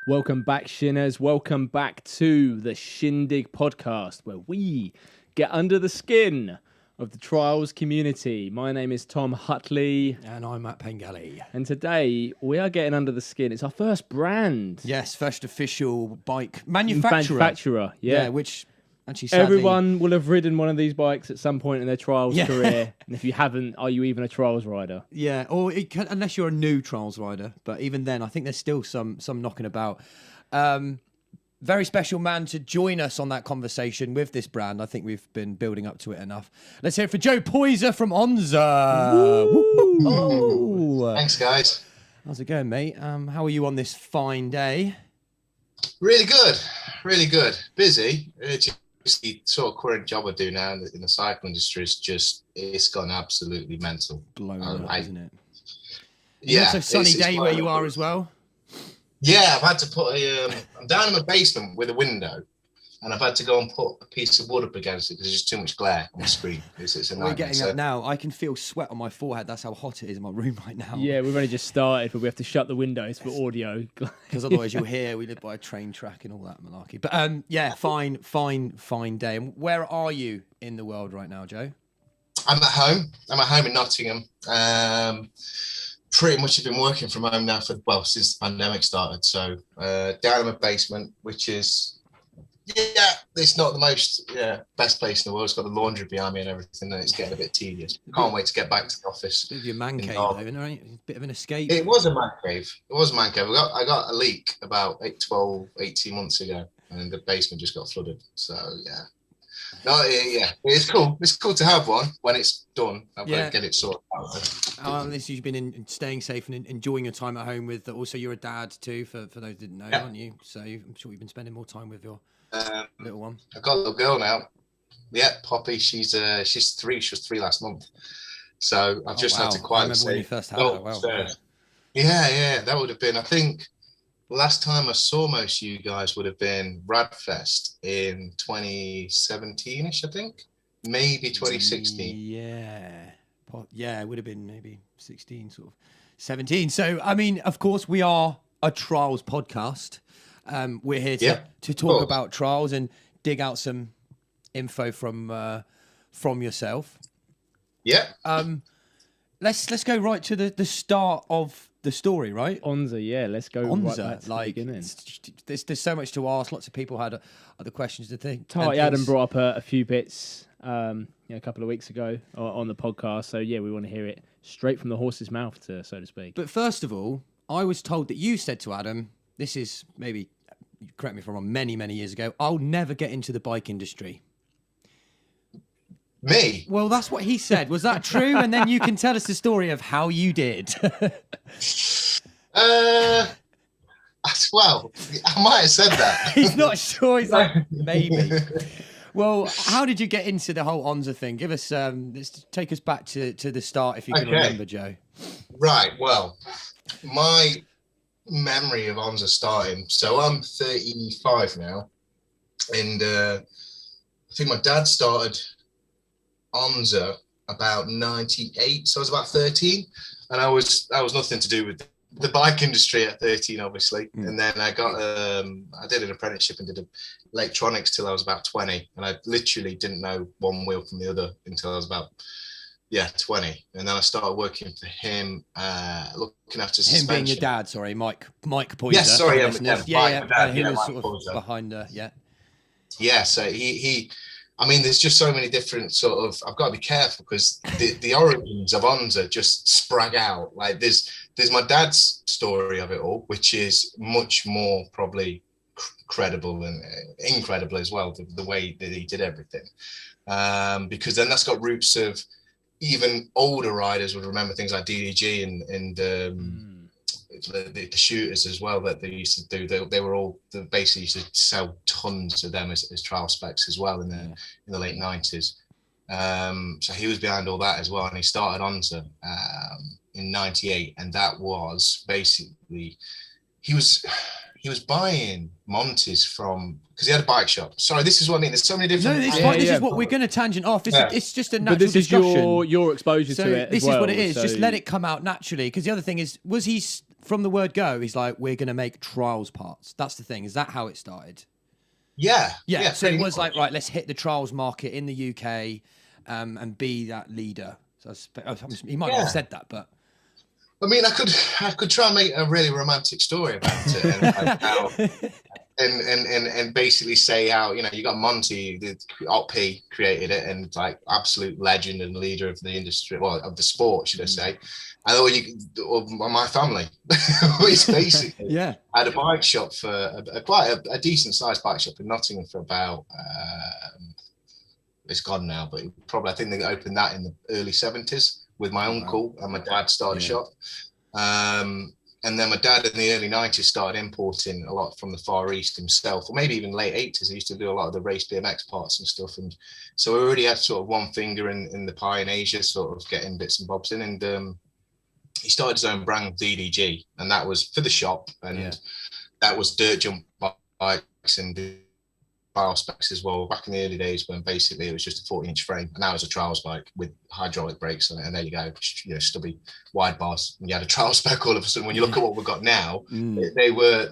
Welcome back, Shinners. Welcome back to the Shindig podcast, where we get under the skin of the trials community. My name is Tom Hutley. And I'm Matt Pengelly. And today we are getting under the skin. It's our first brand. Yes, first official bike manufacturer. Yeah. Which actually sadly... Everyone will have ridden one of these bikes at some point in their trials career. And if you haven't, are you even a trials rider? Yeah, or unless you're a new trials rider. But even then, I think there's still some knocking about. Very special man to join us on that conversation with this brand. I think we've been building up to it enough. Let's hear it for Joe Poyzer from ONZA. Oh. Thanks, guys. How's it going, mate? How are you on this fine day? Really good. Really good. Busy. The sort of current job I do now in the cycle industry is it's gone absolutely mental. Blown up, isn't it? Yeah. It's a sunny day where you are as well. Yeah, I've had to put I'm down in my basement with a window, and I've had to go and put a piece of wood up against it because there's just too much glare on the screen. It's a nightmare. We're getting that now. I can feel sweat on my forehead. That's how hot it is in my room right now. Yeah, we've only just started, but we have to shut the windows for audio. Because otherwise you'll hear we live by a train track and all that malarkey. But yeah, fine day. And where are you in the world right now, Joe? I'm at home. I'm at home in Nottingham. Pretty much have been working from home now since the pandemic started. So down in my basement, which is, it's not the most best place in the world. It's got the laundry behind me and everything, and it's getting a bit tedious. Can't wait to get back to the office. Bit of your man cave, though, isn't it? A bit of an escape. It was a man cave. I got a leak about 18 months ago, and the basement just got flooded. So yeah. No, yeah, it's cool. It's cool to have one when it's done. I've got to get it sorted out. At least you've been staying safe and enjoying your time at home with. Also, you're a dad too. For those who didn't know, aren't you? So I'm sure you've been spending more time with your little one. I've got a little girl now. Yeah, Poppy. She's 3. She was 3 last month. So I've just had to quietly say. When you first had her. Wow. Yeah, that would have been. I think last time I saw most of you guys would have been Radfest in 2017ish. I think maybe 2016. Yeah, it would have been maybe 16, sort of 17. So I mean, of course, we are a trials podcast. We're here to talk about trials and dig out some info from yourself. Yeah. Let's go right to the start of the story, right? ONZA, let's go ONZA, right back to the beginning. There's so much to ask. Lots of people had other questions to think. Tarty Adam brought up a few bits a couple of weeks ago on the podcast. So yeah, we want to hear it straight from the horse's mouth, so to speak. But first of all, I was told that you said to Adam, this is maybe, correct me if I'm wrong, many years ago, I'll never get into the bike industry. Me? Well, that's what he said. Was that true? And then you can tell us the story of how you did. Well, I might have said that. He's not sure. He's like, maybe. Well, how did you get into the whole ONZA thing? Give us, let's take us back to the start, if you can remember, Joe. Right. Well, my memory of ONZA starting. So I'm 35 now, and I think my dad started ONZA about 98, so I was about 13, and I was nothing to do with the bike industry at 13, obviously. And then I got I did an apprenticeship and did electronics till I was about 20, and I literally didn't know one wheel from the other until I was about 20, and then I started working for him, looking after suspension. Him being your dad, sorry, Mike Poyzer. Yes, sorry, he was sort of behind so he I mean, there's just so many different sort of. I've got to be careful because the origins of ONZA just sprang out. Like there's my dad's story of it all, which is much more probably credible and incredible as well. The way that he did everything, because then that's got roots of even older riders would remember things like DDG and the shooters as well that they used to do. They were all basically used to sell tons of them as trial specs as well in the late 90s. So he was behind all that as well, and he started ONZA in 98, and that was basically he was buying Montes from, because he had a bike shop. Sorry, this is what I mean. There's so many different. No, it's fine. This is what we're going to tangent off. It's just a natural discussion. But this is your exposure to it. This is what it is. Just let it come out naturally. Because the other thing is, was he from the word go, he's like, we're going to make trials parts. That's the thing. Is that how it started? Yeah. So it was like, right, let's hit the trials market in the UK and be that leader. So he might not have said that, but. I mean, I could try and make a really romantic story about it, and how, and basically say how, you know, you got Monty, the OP created it, and like absolute legend and leader of the industry, well, of the sport, should I say? Or my family, which basically had a bike shop for quite a decent sized bike shop in Nottingham for about. It's gone now, but probably I think they opened that in the early 70s. With my uncle and my dad started a shop. And then my dad in the early 90s started importing a lot from the Far East himself, or maybe even late 80s. He used to do a lot of the race BMX parts and stuff. And so we already had sort of one finger in the pie in Asia, sort of getting bits and bobs in. And he started his own brand, DDG, and that was for the shop. And that was dirt jump bikes and trial specs as well, back in the early days when basically it was just a 40-inch frame, and now it's a trials bike with hydraulic brakes on it, and there you go, you know, stubby wide bars, and you had a trial spec all of a sudden. When you look at what we've got now, they were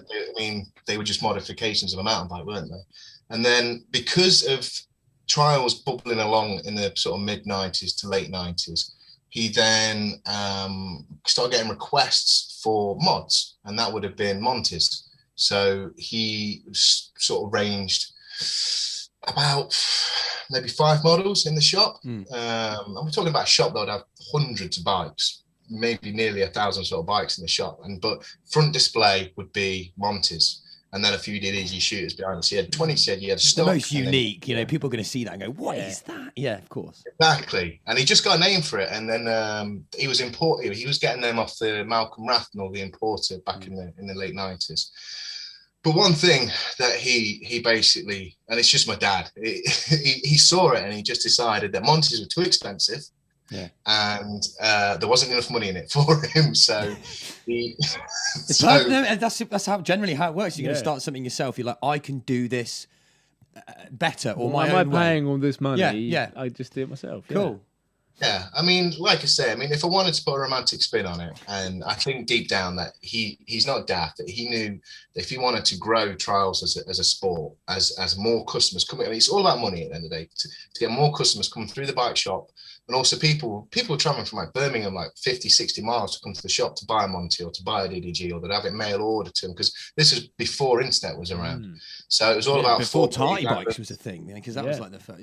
just modifications of a mountain bike, weren't they? And then because of trials bubbling along in the sort of mid 90s to late 90s, he then started getting requests for mods, and that would have been Monty's. So he sort of ranged about maybe 5 models in the shop. And we're talking about a shop that would have hundreds of bikes, maybe nearly 1,000 sort of bikes in the shop. But front display would be Monty's, and then a few DDG shooters behind us. He had 20, said he had stock. The most unique, you know, people are going to see that and go, what is that? Yeah, of course. Exactly. And he just got a name for it. And then he was getting them off the Malcolm Rathnall, the importer, back in the late 90s. But one thing that he basically, and it's just my dad, he saw it and he just decided that Monty's were too expensive, and there wasn't enough money in it for him. So that's how generally how it works. You're going to start something yourself. You're like, I can do this better, or my own way. Am I paying all this money? Yeah. I just do it myself. Cool. Yeah, I mean, like I say, if I wanted to put a romantic spin on it, and I think deep down that he's not daft, that he knew that if he wanted to grow trials as a sport, as more customers coming, it's all about money at the end of the day, to get more customers coming through the bike shop, and also people traveling from like Birmingham, like 50, 60 miles to come to the shop to buy a Monty or to buy a DDG, or they'd have it mail order to them, because this was before internet was around. So it was all about before Tarty bikes was a thing, because that was like the first.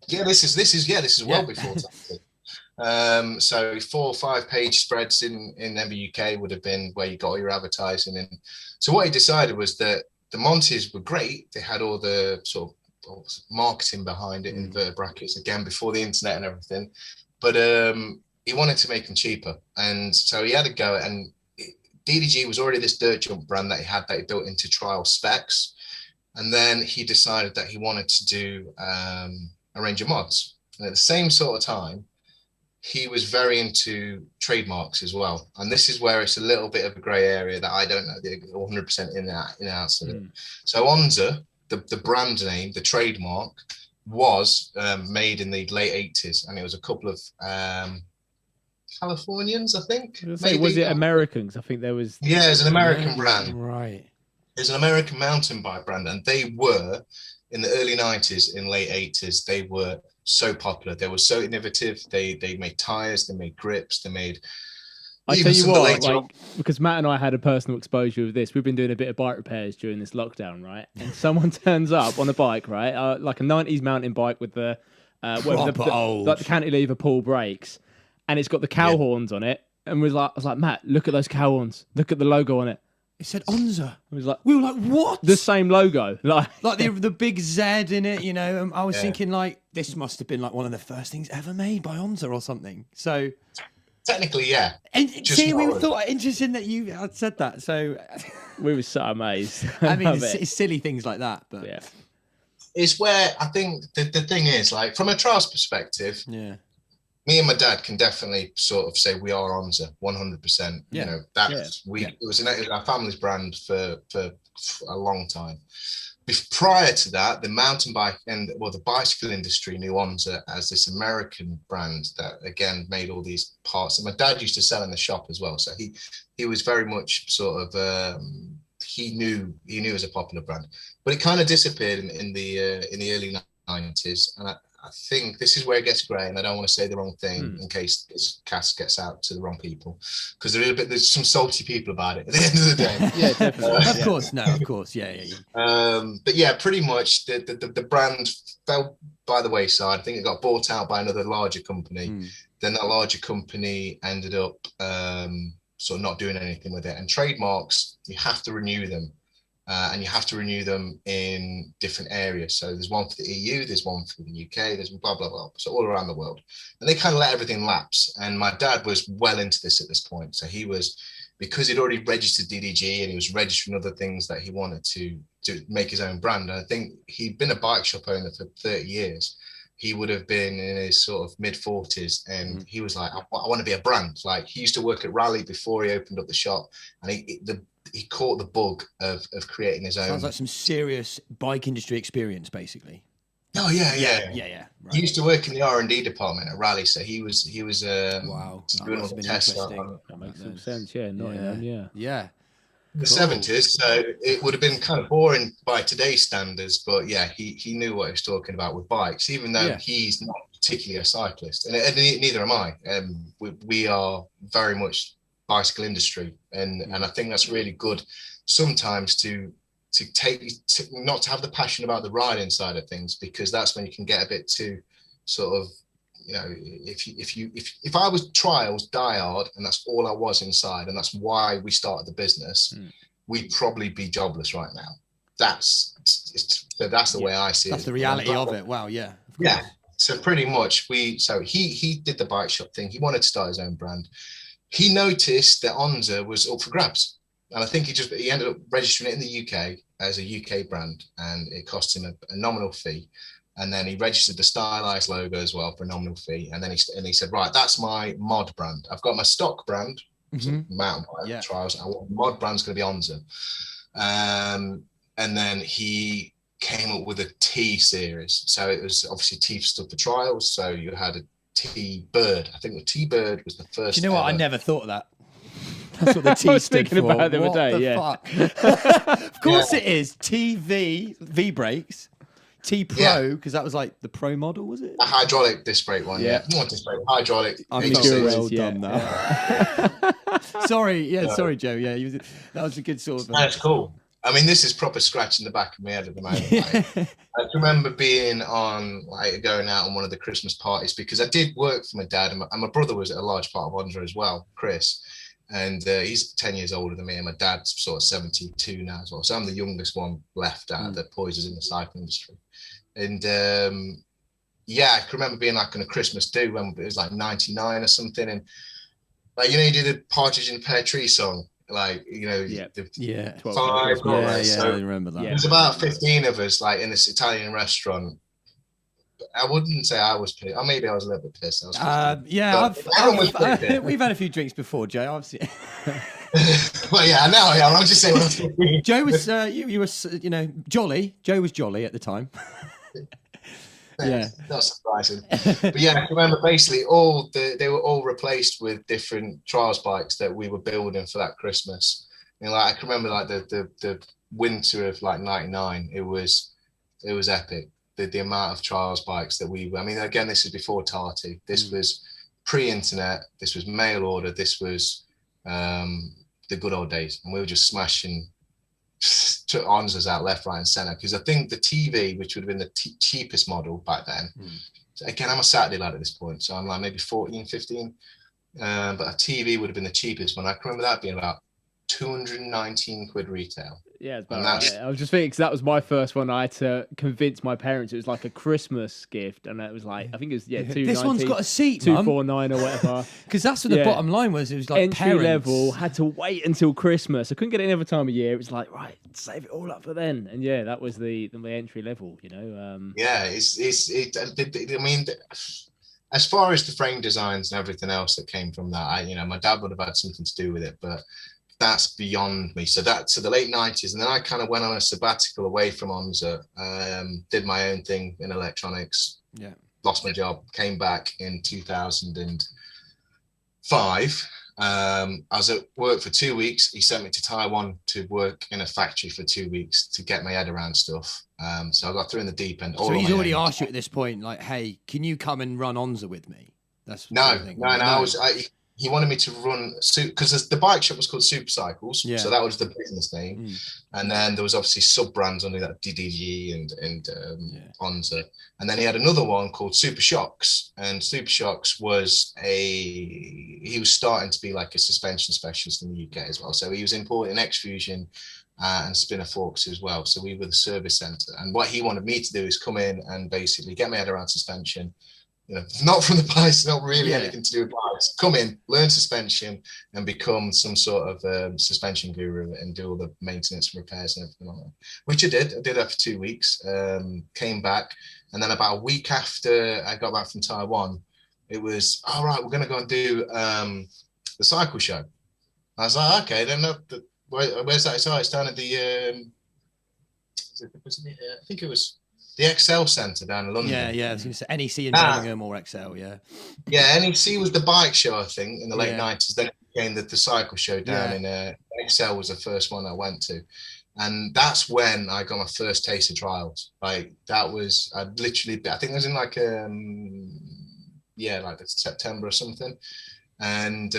This is well before that. So 4 or 5 page spreads in every UK would have been where you got all your advertising. And so what he decided was that the Monty's were great. They had all the sort of marketing behind it, inverted brackets, again before the internet and everything. But he wanted to make them cheaper, and so he had to go. And DDG was already this dirt jump brand that he built into trial specs. And then he decided that he wanted to do a range of mods. And at the same sort of time, he was very into trademarks as well. And this is where it's a little bit of a grey area that I don't know the 100% in and outs of it. So ONZA, the brand name, the trademark, was made in the late 80s. And it was a couple of Californians, I think. Was it Americans? I think there was... Yeah, it's an American brand. Right. It's an American mountain bike brand, and they were in the early 90s, in late 80s, they were so popular. They were so innovative. They made tires, they made grips, they made. I tell you what, because Matt and I had a personal exposure of this. We've been doing a bit of bike repairs during this lockdown, right? And someone turns up on a bike, right, like a 90s mountain bike with the cantilever pull brakes, and it's got the cow horns on it. And I was like, Matt, look at those cow horns. Look at the logo on it. It said ONZA. We were like, what? The same logo, like the big Z in it, you know. And I was thinking, like, this must have been like one of the first things ever made by ONZA or something. So technically, yeah. And see, we thought interesting that you had said that. So we were so amazed. I mean, it's silly things like that, but it's where I think the thing is, like, from a trials perspective, me and my dad can definitely sort of say we are ONZA 100%. You know, it was our family's brand for a long time. prior to that, the mountain bike the bicycle industry knew ONZA as this American brand that again made all these parts. And my dad used to sell in the shop as well, so he was very much sort of he knew it was a popular brand, but it kind of disappeared in the early 90s. And I think this is where it gets grey, and I don't want to say the wrong thing in case this cast gets out to the wrong people, because there's some salty people about it at the end of the day. Yeah, definitely. Of course, yeah. But yeah, pretty much the brand fell by the wayside. I think it got bought out by another larger company. Then that larger company ended up sort of not doing anything with it. And trademarks, you have to renew them. And you have to renew them in different areas. So there's one for the EU, there's one for the UK, there's blah, blah, blah. So all around the world. And they kind of let everything lapse. And my dad was well into this at this point. So he was, because he'd already registered DDG and he was registering other things that he wanted to make his own brand. And I think he'd been a bike shop owner for 30 years. He would have been in his sort of mid 40s. And he was like, I want to be a brand. Like, he used to work at Raleigh before he opened up the shop. And he caught the bug of creating his own. Sounds like some serious bike industry experience, basically. Oh yeah. Right. He used to work in the R&D department at Raleigh, so he was wow, doing all the tests. That makes some sense. Yeah, Nottingham. Yeah. In the 70s, so it would have been kind of boring by today's standards, but yeah, he knew what he was talking about with bikes, even though he's not particularly a cyclist, and neither am I. We are very much bicycle industry, and I think that's really good sometimes to not to have the passion about the riding side of things, because that's when you can get a bit too sort of, you know, if I was trials diehard and that's all I was inside, and that's why we started the business, we'd probably be jobless right now. That's the way I see it. That's the reality of it. Wow. Yeah. Yeah. So pretty much he did the bike shop thing. He wanted to start his own brand. He noticed that ONZA was up for grabs. And I think he ended up registering it in the UK as a UK brand, and it cost him a nominal fee. And then he registered the stylized logo as well for a nominal fee. And then he said, right, that's my mod brand. I've got my stock brand, mountain bike trials. And mod brand's going to be ONZA. And then he came up with a T series. So it was obviously T stood for trials. So you had a T Bird. I think the T Bird was the first. Do you know what? I never thought of that. That's what the T stood for. About the other day, fuck? Of course it is. V brakes. T Pro, because that was like the Pro model, was it? A hydraulic disc brake one, Not disc brake, hydraulic. I'm sure well done now. Sorry, Joe. Yeah, that was a good sort of. That's cool. I mean, this is proper scratching the back of my head at the moment. Like, I remember being going out on one of the Christmas parties, because I did work for my dad, and my brother was a large part of ONZA as well, Chris. And he's 10 years older than me, and my dad's sort of 72 now as well. So I'm the youngest one left out of the Poyzers in the cycling industry. And I can remember being like on a Christmas do when it was like 99 or something. And like, you did a Partridge in a Pear Tree song. Like, five. So I remember that. There's about 15 of us like in this Italian restaurant. I wouldn't say I was pissed. Or maybe I was a little bit pissed. We've had a few drinks before, Joe. Obviously. Well, yeah, now I'm just saying. Joe was, you were, jolly. Joe was jolly at the time. Not surprising. But yeah, I remember basically they were all replaced with different trials bikes that we were building for that Christmas. I can remember like the winter of like '99. It was epic. The amount of trials bikes that again, this is before Tarty. This was pre-internet. This was mail order. This was the good old days, and we were just smashing ONZAs out left, right, and centre. Because I think the TV, which would have been the cheapest model back then. So again, I'm a Saturday lad at this point, so I'm like maybe 14, 15. But a TV would have been the cheapest one. I can remember that being about 219 quid retail. Yeah, it's about right. I was just thinking, because that was my first one. I had to convince my parents it was like a Christmas gift, and it was like, I think it was This one's got a seat, 249 or whatever. Because that's what the bottom line was. It was like entry parents. level. Had to wait until Christmas. I couldn't get it any other time of year. It was like, right, save it all up for then. And yeah, that was the entry level. As far as the frame designs and everything else that came from that, my dad would have had something to do with it, but that's beyond me. So the late 90s. And then I kind of went on a sabbatical away from ONZA, did my own thing in electronics, lost my job, came back in 2005. I was at work for 2 weeks. He sent me to Taiwan to work in a factory for 2 weeks to get my head around stuff. So I got through in the deep end. So he's already asked you at this point, like, hey, can you come and run ONZA with me? That's no. He wanted me to run because the bike shop was called Super Cycles, so that was the business name, and then there was obviously sub brands under that, DDG and ONZA, and then he had another one called Super Shocks, and Super Shocks was he was starting to be like a suspension specialist in the UK as well, so he was importing X-Fusion and spinner forks as well. So we were the service center, and what he wanted me to do is come in and basically get my head around suspension. Not from the bikes, not really anything to do with bikes. Come in, learn suspension, and become some sort of suspension guru and do all the maintenance and repairs and everything like that. Which I did. I did that for 2 weeks. Came back, and then about a week after I got back from Taiwan, it was all right. We're going to go and do the cycle show. I was like, okay, then where's that? It's down at the. I think it was. The Excel Centre down in London. Yeah. I was going to say NEC in Birmingham or Excel, Yeah, NEC was the bike show, I think, in the late 90s. Then it became the cycle show down in Excel was the first one I went to. And that's when I got my first taste of trials. Like, that was, I think it was in like September or something. And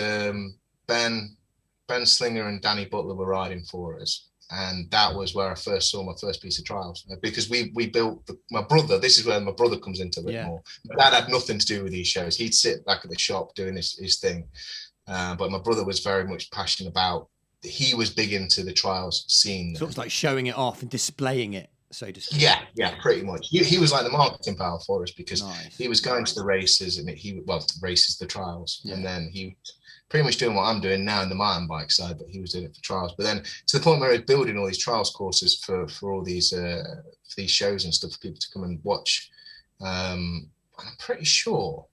Ben Slinger and Danny Butler were riding for us. And that was where I first saw my first piece of trials, because we built my brother. This is where my brother comes into it more. My dad had nothing to do with these shows. He'd sit back at the shop doing his thing. But my brother was very much passionate about, he was big into the trials scene. So it was like showing it off and displaying it, so to speak. Yeah, pretty much. He was like the marketing power for us, because he was going to the races and the trials. And then he pretty much doing what I'm doing now in the mountain bike side, but he was doing it for trials. But then to the point where he was building all these trials courses for all these shows and stuff for people to come and watch. I'm pretty sure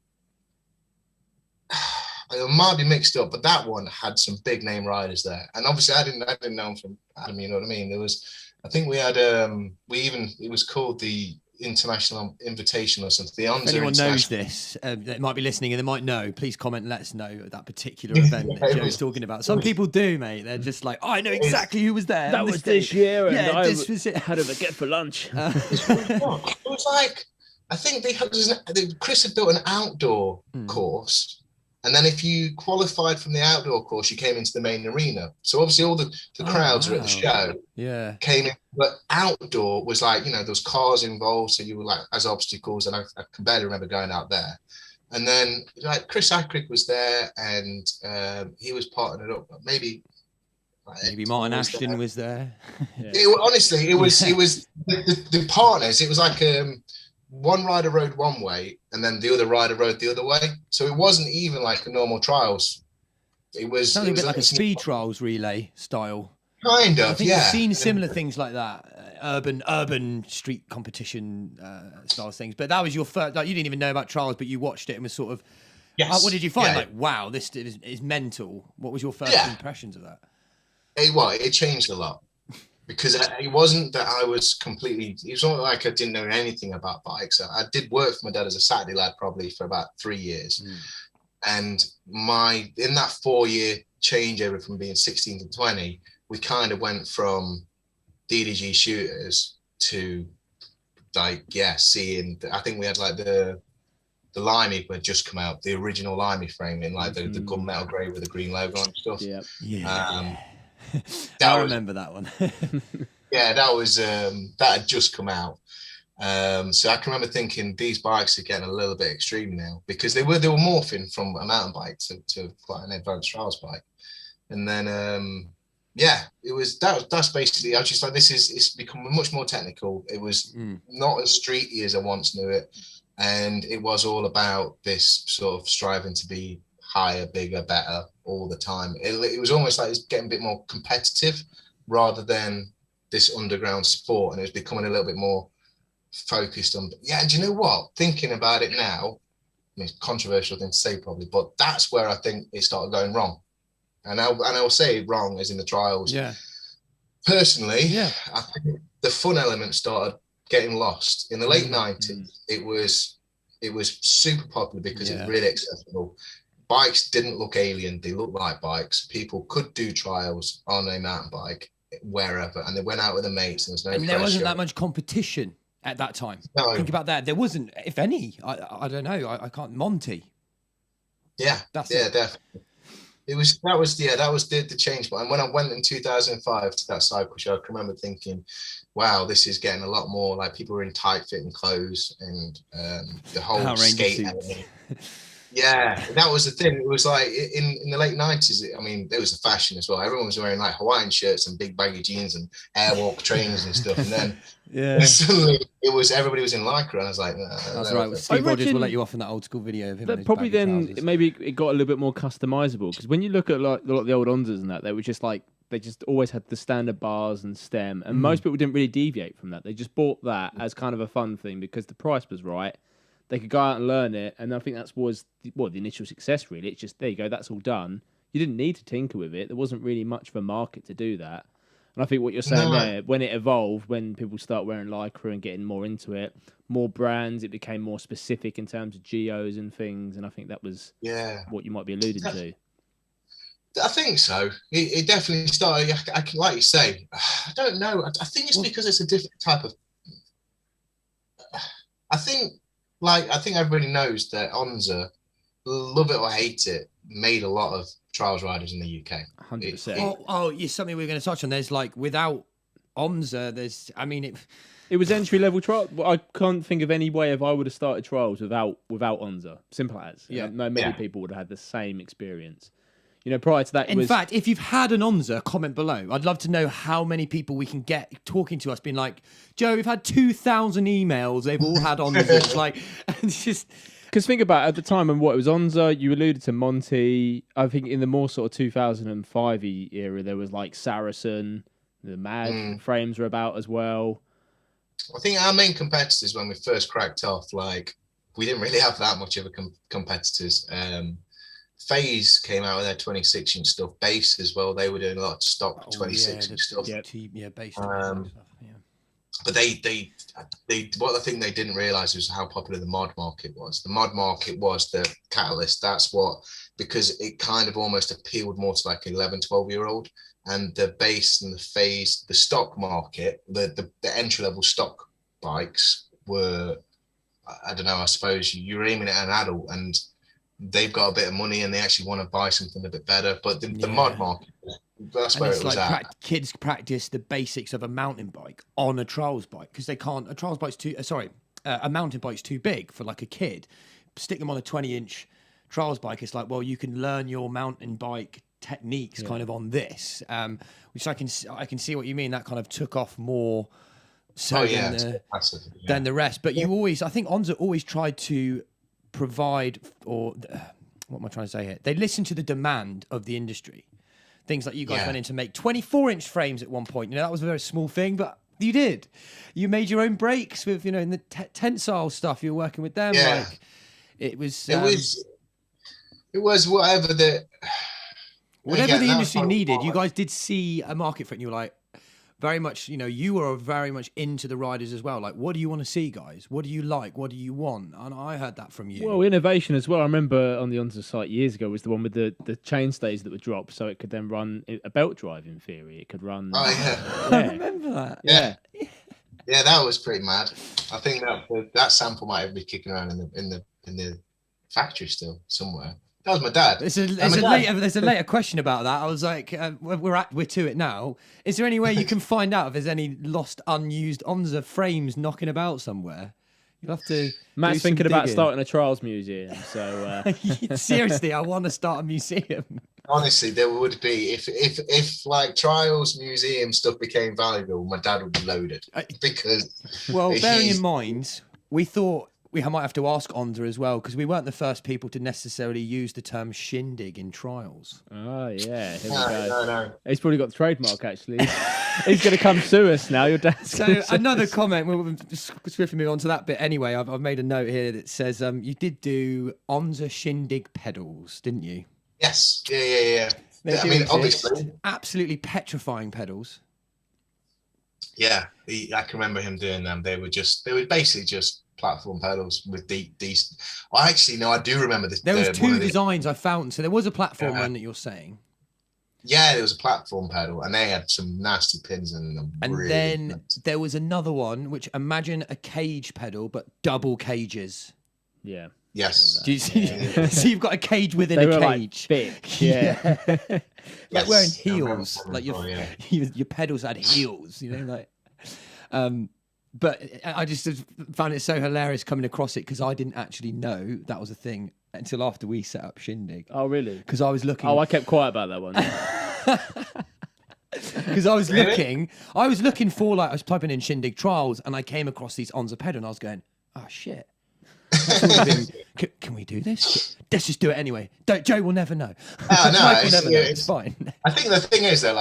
I might be mixed up, but that one had some big name riders there. And obviously I didn't know him from Adam, you know what I mean? I think we had it was called the International Invitation or something. If anyone knows this, that might be listening and they might know, please comment and let us know that particular event that Joe's talking about. Some people do, mate. They're just like, I know exactly who was there. That was this year, and I had a baguette for lunch. It was like, I think Chris had built an outdoor course, and then if you qualified from the outdoor course, you came into the main arena. So obviously all the crowds were at the show. Came in, but outdoor was like, there was cars involved, so you were like as obstacles, and I can barely remember going out there. And then like Chris Ackrick was there, and he was partnered up. Maybe Martin Ashton was there. Honestly, it was the partners. It was like one rider rode one way and then the other rider rode the other way. So it wasn't even like a normal trials. It was something a bit like a speed trials relay style. Kind of, I think I've seen similar things like that, urban street competition style things. But that was your first. Like, you didn't even know about trials, but you watched it and was sort of. Yes. What did you find? Like, wow, this is mental. What was your first impressions of that? It changed a lot. Because it wasn't that I was completely, it was not like I didn't know anything about bikes. I did work for my dad as a Saturday lad probably for about 3 years. And in that 4-year changeover from being 16 to 20, we kind of went from DDG shooters to seeing, I think we had like the Limey had just come out, the original Limey frame in like the gunmetal grey with the green logo and stuff. I remember that one. that had just come out. So I can remember thinking these bikes are getting a little bit extreme now, because they were morphing from a mountain bike to quite an advanced trials bike. And then that's basically, I was just like, it's become much more technical. It was not as streety as I once knew it, and it was all about this sort of striving to be higher, bigger, better all the time. It was almost like it's getting a bit more competitive rather than this underground sport, and it was becoming a little bit more focused on. Do you know what? Thinking about it now, I mean, it's a controversial thing to say probably, but that's where I think it started going wrong. and I'll say wrong as in the trials. Yeah. Personally, Yeah. I think the fun element started getting lost in the late 90s. It was super popular because it was really accessible. Bikes didn't look alien; they looked like bikes. People could do trials on a mountain bike wherever, and they went out with their mates, and there's no pressure. There wasn't that much competition at that time. No. Think about that. There wasn't, if any. I don't know. I can't. Monty. Yeah, definitely. That was the change point. And when I went in 2005 to that cycle show, I can remember thinking, wow, this is getting a lot more like people were in tight fitting clothes and the whole skate element. Yeah, that was the thing. It was like in the late 90s, I mean, there was a fashion as well. Everyone was wearing like Hawaiian shirts and big baggy jeans and airwalk trainers and stuff. And then suddenly everybody was in Lycra, and I was like, that's right. Steve Rogers will let you off in that old school video of him. But probably then maybe it got a little bit more customizable, because when you look at like a lot of the old ONZAs and that, they were just like, they just always had the standard bars and stem, and most people didn't really deviate from that. They just bought that as kind of a fun thing because the price was right. They could go out and learn it, and I think that was the initial success, really. It's just, there you go, that's all done. You didn't need to tinker with it. There wasn't really much of a market to do that. And I think what you're saying there, when it evolved, when people start wearing Lycra and getting more into it, more brands, it became more specific in terms of geos and things, and I think that was what you might be alluding to. I think so. It definitely started, like you say, I don't know. I think it's because it's a different type of... I think everybody knows that ONZA, love it or hate it, made a lot of trials riders in the UK. 100%. It's something we're going to touch on. There's like, without ONZA, it was entry level trial. I can't think of any way if I would have started trials without ONZA. Simple as. Many people would have had the same experience. Prior to that, in fact, if you've had an ONZA, comment below. I'd love to know how many people we can get talking to us, being like, Joe, we've had 2,000 emails. They've all had ONZA. It's just... Because think about it, at the time and what it was ONZA, you alluded to Monty. I think in the more sort of 2005 era, there was like Saracen, the Mad frames were about as well. I think our main competitors when we first cracked off, like, we didn't really have that much of a competitors. FaZe came out with their 26-inch stuff. Base as well. They were doing a lot of stock 26-inch stuff. Base. But they what I think they didn't realize was how popular the mod market was. The mod market was the catalyst. That's what, because it kind of almost appealed more to like 11, 12-year-old. And the base and the FaZe, the stock market, the entry-level stock bikes were, I don't know, I suppose you're aiming at an adult and they've got a bit of money and they actually want to buy something a bit better. But the mod market, that's where it was at. Kids practice the basics of a mountain bike on a trials bike because they can't. A mountain bike's too big for like a kid. Stick them on a 20-inch trials bike. It's like, well, you can learn your mountain bike techniques kind of on this, which I can see what you mean. That kind of took off more than the rest. But you always, I think ONZA always tried to provide, or what am I trying to say here? They listened to the demand of the industry. Things like you guys went in to make 24-inch frames at one point. That was a very small thing, but you did. You made your own brakes with, in the tensile stuff. You were working with them. Yeah. Like, it was whatever the industry needed. You guys did see a market for it, and you were like, very much, you were very much into the riders as well. Like, what do you want to see, guys? What do you like? What do you want? And I heard that from you. Well, innovation as well. I remember on the ONZA site years ago was the one with the chainstays that would drop, so it could then run a belt drive in theory. It could run. Oh yeah, I remember that. Yeah, that was pretty mad. I think that sample might be kicking around in the factory still somewhere. That was my dad. There's a later question about that. I was like, we're to it now. Is there any way you can find out if there's any lost, unused ONZA frames knocking about somewhere? You'll have to. Matt's thinking about starting a trials museum. So seriously, I want to start a museum. Honestly, there would be if like trials museum stuff became valuable, my dad would be loaded because. Well, bearing in mind, we thought. We might have to ask ONZA as well, because we weren't the first people to necessarily use the term shindig in trials. Oh, yeah. Here we go. No. He's probably got the trademark, actually. He's going to come sue us now. Your dad's So another comment, we'll swiftly move on to that bit anyway. I've made a note here that says you did do ONZA shindig pedals, didn't you? Yes. Yeah. They I do mean, exist. obviously, Absolutely petrifying pedals. yeah, I can remember him doing them. They were basically just platform pedals with decent. Well, actually, no, I do remember this. There was two designs I found. So there was a platform one that you're saying. Yeah, there was a platform pedal, and they had some nasty pins in them. And really then nasty. there was another one, which imagine a cage pedal, but double cages. Yeah. Yes. Do you see? So you've got a cage within They a were cage. like thick. Yeah. Like Yes, wearing I remember heels. them Like as well, yeah. your pedals had heels, like. But I just found it so hilarious coming across it because I didn't actually know that was a thing until after we set up Shindig. Oh, really? Because I was looking. Oh, I kept quiet about that one. Because I was looking for I was typing in Shindig trials and I came across these ONZA pedal and I was going, oh shit. Can we do this? Let's just do it anyway. Joe will never know. Oh, no, Mike will never know. It's fine. I think the thing is that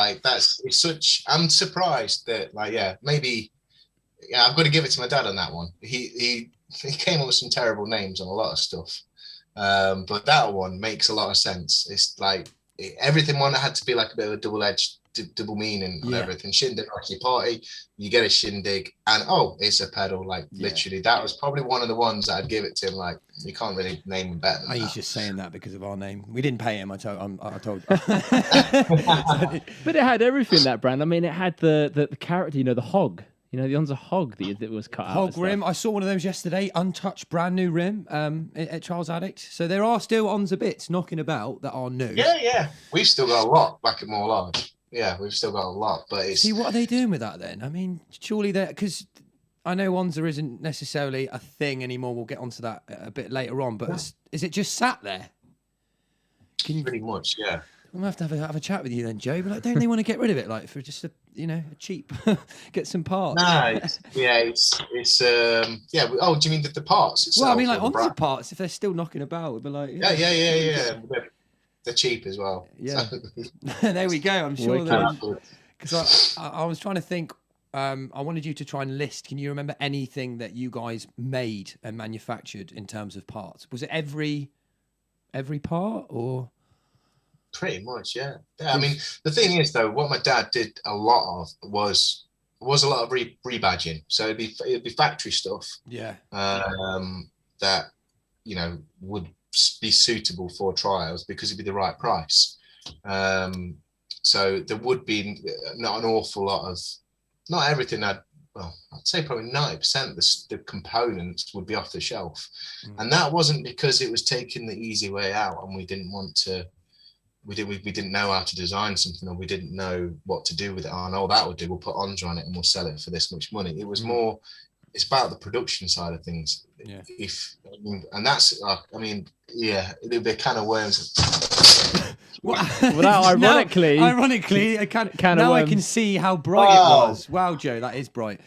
it's such. I'm surprised that maybe. Yeah, I've got to give it to my dad on that one. He came up with some terrible names on a lot of stuff, but that one makes a lot of sense. It's like everything one had to be like a bit of a double-edged, double meaning on everything. Shindig, like your party, you get a Shindig, and it's a pedal. Like literally, that was probably one of the ones that I'd give it to him. Like you can't really name him better than that. He's just saying that because of our name. We didn't pay him. I told. But it had everything, that brand. I mean, it had the character, the hog. The ONZA hog that was cut out. Hog rim. I saw one of those yesterday. Untouched, brand new rim at Charles Addict. So there are still ONZA bits knocking about that are new. Yeah. We've still got a lot back at More Large. Yeah, we've still got a lot. But see, what are they doing with that then? I mean, surely because I know ONZA isn't necessarily a thing anymore. We'll get onto that a bit later on. But is it just sat there? Pretty much, yeah. I'm gonna have to have a chat with you then, Joe. But don't they want to get rid of it, for just a cheap, get some parts? No, it's Oh, do you mean the parts itself? Well, I mean, ONZA parts, if they're still knocking about, we'd be like, yeah. They're cheap as well. Yeah. There we go. I'm sure because I was trying to think. I wanted you to try and list. Can you remember anything that you guys made and manufactured in terms of parts? Was it every part or? Pretty much, yeah. I mean, the thing is, though, what my dad did a lot of was a lot of rebadging. So it'd be factory stuff. Yeah. That would be suitable for trials because it'd be the right price. So there would be not an awful lot of, not everything. I'd say probably 90% of the components would be off the shelf, and that wasn't because it was taking the easy way out, and we didn't want to. We didn't know how to design something, or we didn't know what to do with it. That would do. We'll put ONZA on it and we'll sell it for this much money. It was more. It's about the production side of things. Yeah. And that's. It'd be kind of worms. Well, ironically, I can see how bright it was. Wow, Joe, that is bright.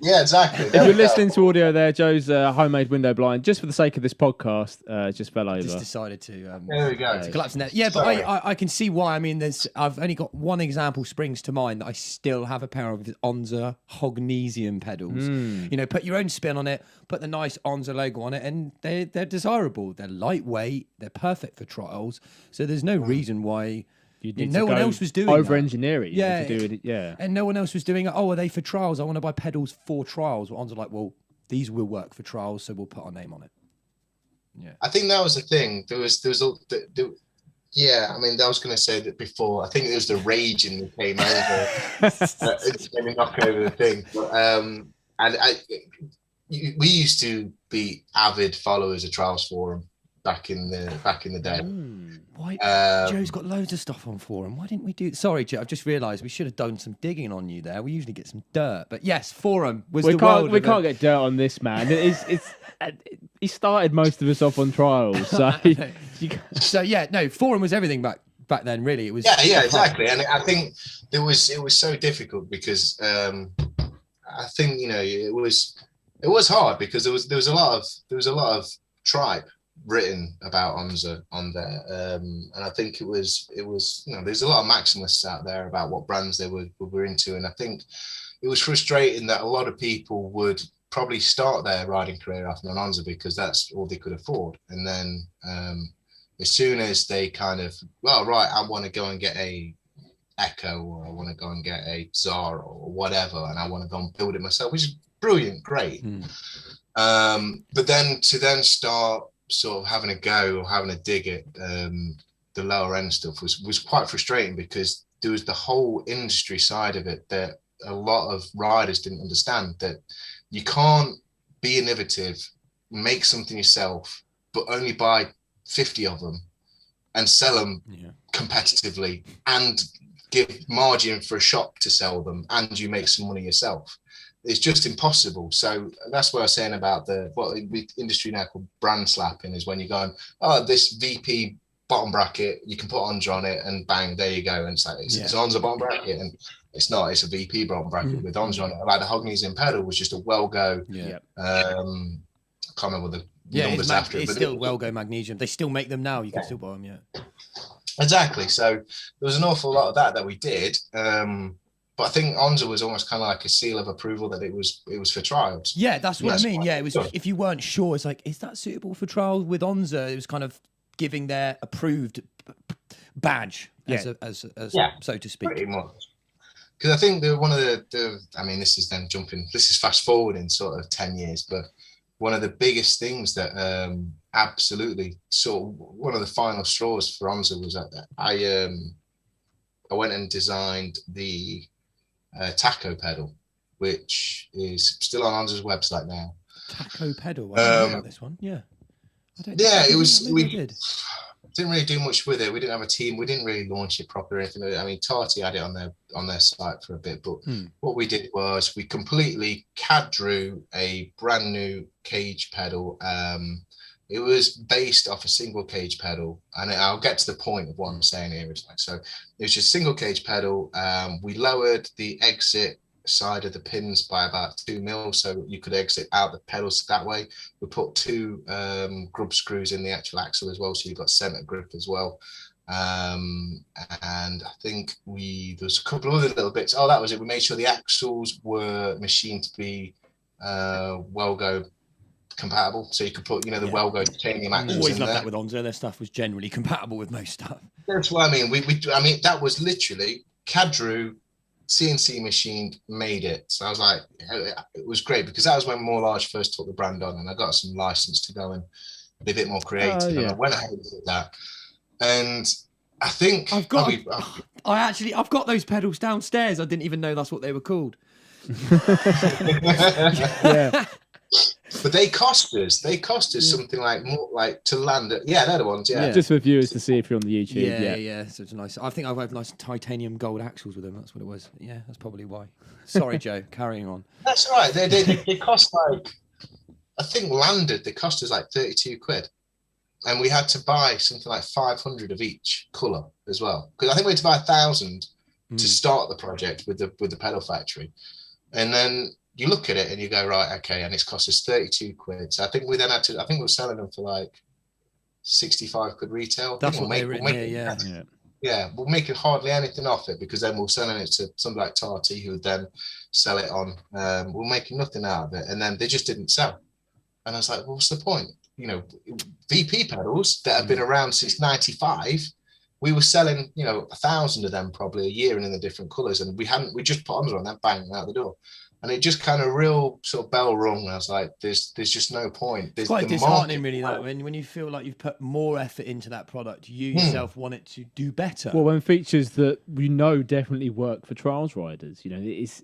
Yeah, exactly. If you're listening to audio there, Joe's homemade window blind, just for the sake of this podcast, just fell over. Just decided to. There we go. To collapse in there. Yeah, but I can see why. I mean, I've only got one example springs to mind that I still have a pair of ONZA Hognesium pedals. Put your own spin on it, put the nice ONZA logo on it, and they're desirable. They're lightweight. They're perfect for trials. So there's no reason why. No one else was doing over-engineer it. Yeah, to do it. Yeah. And no one else was doing it. Oh, are they for trials? I want to buy pedals for trials. Well, ONZA like, well, these will work for trials, so we'll put our name on it. Yeah. I think that was the thing. I was going to say that before. I think it was the raging that came over. It made me knock over the thing. But, we used to be avid followers of Trials Forum back in the day. Why? Joe's got loads of stuff on forum. Why didn't we do? Sorry, Joe. I've just realised we should have done some digging on you there. We usually get some dirt, but yes, forum was the world. We can't get dirt on this man. He started most of us off on trials, so. Forum was everything back then. Really, it was. Yeah, exactly. And I think it was so difficult because I think it was hard because there was a lot of tripe written about ONZA on there, and I think it was there's a lot of maximalists out there about what brands they were into, and I think it was frustrating that a lot of people would probably start their riding career off on ONZA because that's all they could afford, and then As soon as they kind of, well, right, I want to go and get a Echo, or I want to go and get a Zara or whatever, and I want to go and build it myself, which is brilliant, great. But then to start sort of having a go or having a dig at the lower end stuff was quite frustrating, because there was the whole industry side of it that a lot of riders didn't understand, that you can't be innovative, make something yourself, but only buy 50 of them and sell them competitively and give margin for a shop to sell them, and you make some money yourself. It's just impossible. So that's what I was saying about what the industry now called brand slapping, is when you're going, oh, this VP bottom bracket, you can put ONZA on it, and bang, there you go. And it's like, it's ONZA bottom bracket, and it's not, it's a VP bottom bracket with ONZA on it. Like the Hognesian pedal was just a Well-Go. I can't remember the numbers after it. It's still Well-Go magnesium. They still make them now. You can still buy them, Exactly. So there was an awful lot of that we did. But I think ONZA was almost kind of like a seal of approval that it was for trials. Yeah, that's what I mean. Yeah, it was. If you weren't sure, it's like, is that suitable for trials with ONZA? It was kind of giving their approved badge, as so to speak. Pretty much. Because I think one of the I mean, this is fast forwarding sort of 10 years, but one of the biggest things that absolutely one of the final straws for ONZA was that I went and designed the taco pedal, which is still on ONZA's website now. Taco pedal. I don't know about this one. Yeah. It was. We didn't really do much with it. We didn't have a team. We didn't really launch it properly or anything. I mean, Tati had it on their site for a bit, but what we did was we completely CAD drew a brand new cage pedal. It was based off a single cage pedal, and I'll get to the point of what I'm saying here. So it was just single cage pedal. We lowered the exit side of the pins by about 2 mil, so you could exit out the pedals that way. We put 2 grub screws in the actual axle as well, so you got center grip as well. And I think there's a couple of other little bits. Oh, that was it. We made sure the axles were machined to be Well-Go compatible, so you could put the Well-Go titanium axles. Always loved that with ONZA. Their stuff was generally compatible with most stuff. That's what I mean. I mean, that was literally CAD drew, CNC machined, made it. So I was like, it was great, because that was when More Large first took the brand on, and I got some license to go and be a bit more creative. And I went ahead and did that. And I think I've got those pedals downstairs. I didn't even know that's what they were called. But they cost us something like more, like to land it. Yeah, they're the ones. Yeah. Just for viewers to see if you're on the YouTube. Yeah. So it's nice. I think I have nice titanium gold axles with them. That's what it was. Yeah, that's probably why. Sorry, Joe. Carrying on. That's right. They cost like, I think landed. They cost us like 32 quid, and we had to buy something like 500 of each color as well, because I think we had to buy 1,000 to start the project with the pedal factory, and then you look at it and you go, right, okay, and it's cost us 32 quid. So I think we then had to, I think we were selling them for like 65 quid retail. That's what we'll we'll make hardly anything off it, because then we're selling it to somebody like Tati, who would then sell it on. We're making nothing out of it, and then they just didn't sell. And I was like, well, what's the point? VP pedals that have been around since 95, we were selling, 1,000 of them probably a year, and in the different colors, and we just put ONZA on that, bang, out the door. And it just kind of real sort of bell rung. I was like, there's just no point. It's quite disheartening, really, that when you feel like you've put more effort into that product, you yourself want it to do better. Well, when features that definitely work for trials riders, it's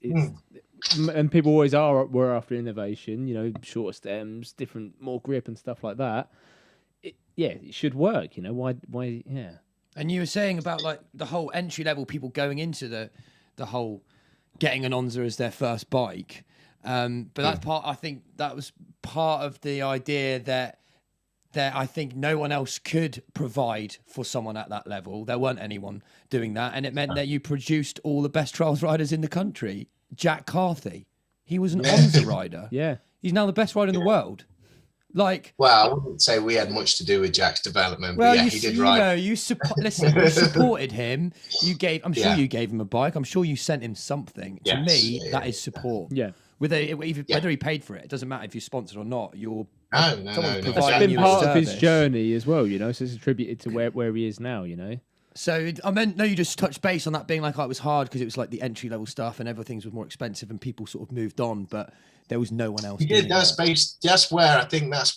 and people always were after innovation. Shorter stems, different, more grip and stuff like that. It should work. Why? Yeah. And you were saying about like the whole entry level people going into the whole getting an ONZA as their first bike, but that's part. I think that was part of the idea that I think no one else could provide for someone at that level. There weren't anyone doing that, and it meant that you produced all the best trials riders in the country. Jack Carthy, he was an ONZA rider. Yeah, he's now the best rider in the world. Well, I wouldn't say we had much to do with Jack's development, well, but he did ride. You supported him. I'm sure you gave him a bike. I'm sure you sent him something. To me, that is support. Yeah. Whether he paid for it, it doesn't matter if you're sponsored or not. You're Someone's That's providing been you a part of his service. journey as well, you know. So it's attributed to where he is now, you know. So I meant, no, you just touched base on that being like, oh, it was hard because it was like the entry level stuff and everything was more expensive and people sort of moved on, but there was no one else. Yeah, doing that. that's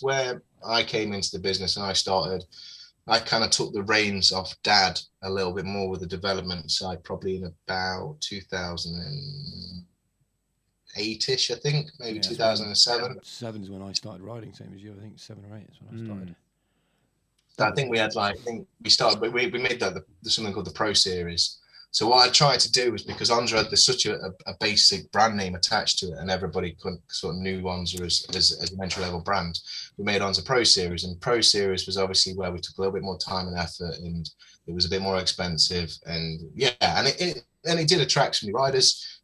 where I came into the business and I kind of took the reins off Dad a little bit more with the development side, probably in about 2008-ish, I think, maybe 2007. 7 is when I started riding, same as you. I think 7 or 8 is when I started. I think we had we made that something called the Pro Series. So what I tried to do was, because ONZA had such a basic brand name attached to it, and everybody sort of knew ONZA as an entry level brand, we made ONZA Pro Series, and Pro Series was obviously where we took a little bit more time and effort, and it was a bit more expensive, and it did attract some new riders.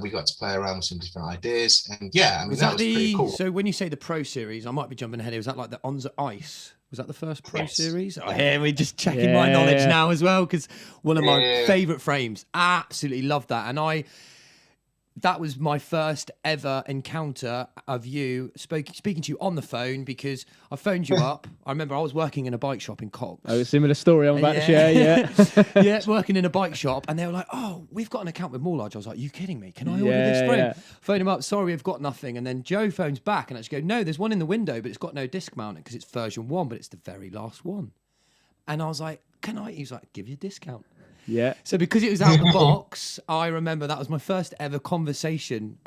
We got to play around with some different ideas, and that was pretty cool. So when you say the Pro Series, I might be jumping ahead here. Was that like the ONZA Ice? Was that the first Pro Series? Oh, here we're just checking my knowledge now as well, because one of my favourite frames. Absolutely love that, and that was my first ever encounter of you speaking to you on the phone, because I phoned you up. I remember I was working in a bike shop in Cox. Oh, a similar story I'm about to share, yeah, working in a bike shop, and they were like, oh, we've got an account with Moorlodge. I was like, you kidding me? Can I order this frame? Yeah. Phone him up, sorry, we've got nothing. And then Joe phones back and I just go, no, there's one in the window, but it's got no disc mount because it's version 1, but it's the very last one. And I was like, can I? He was like, give you a discount. Yeah. So because it was out of the box, I remember that was my first ever conversation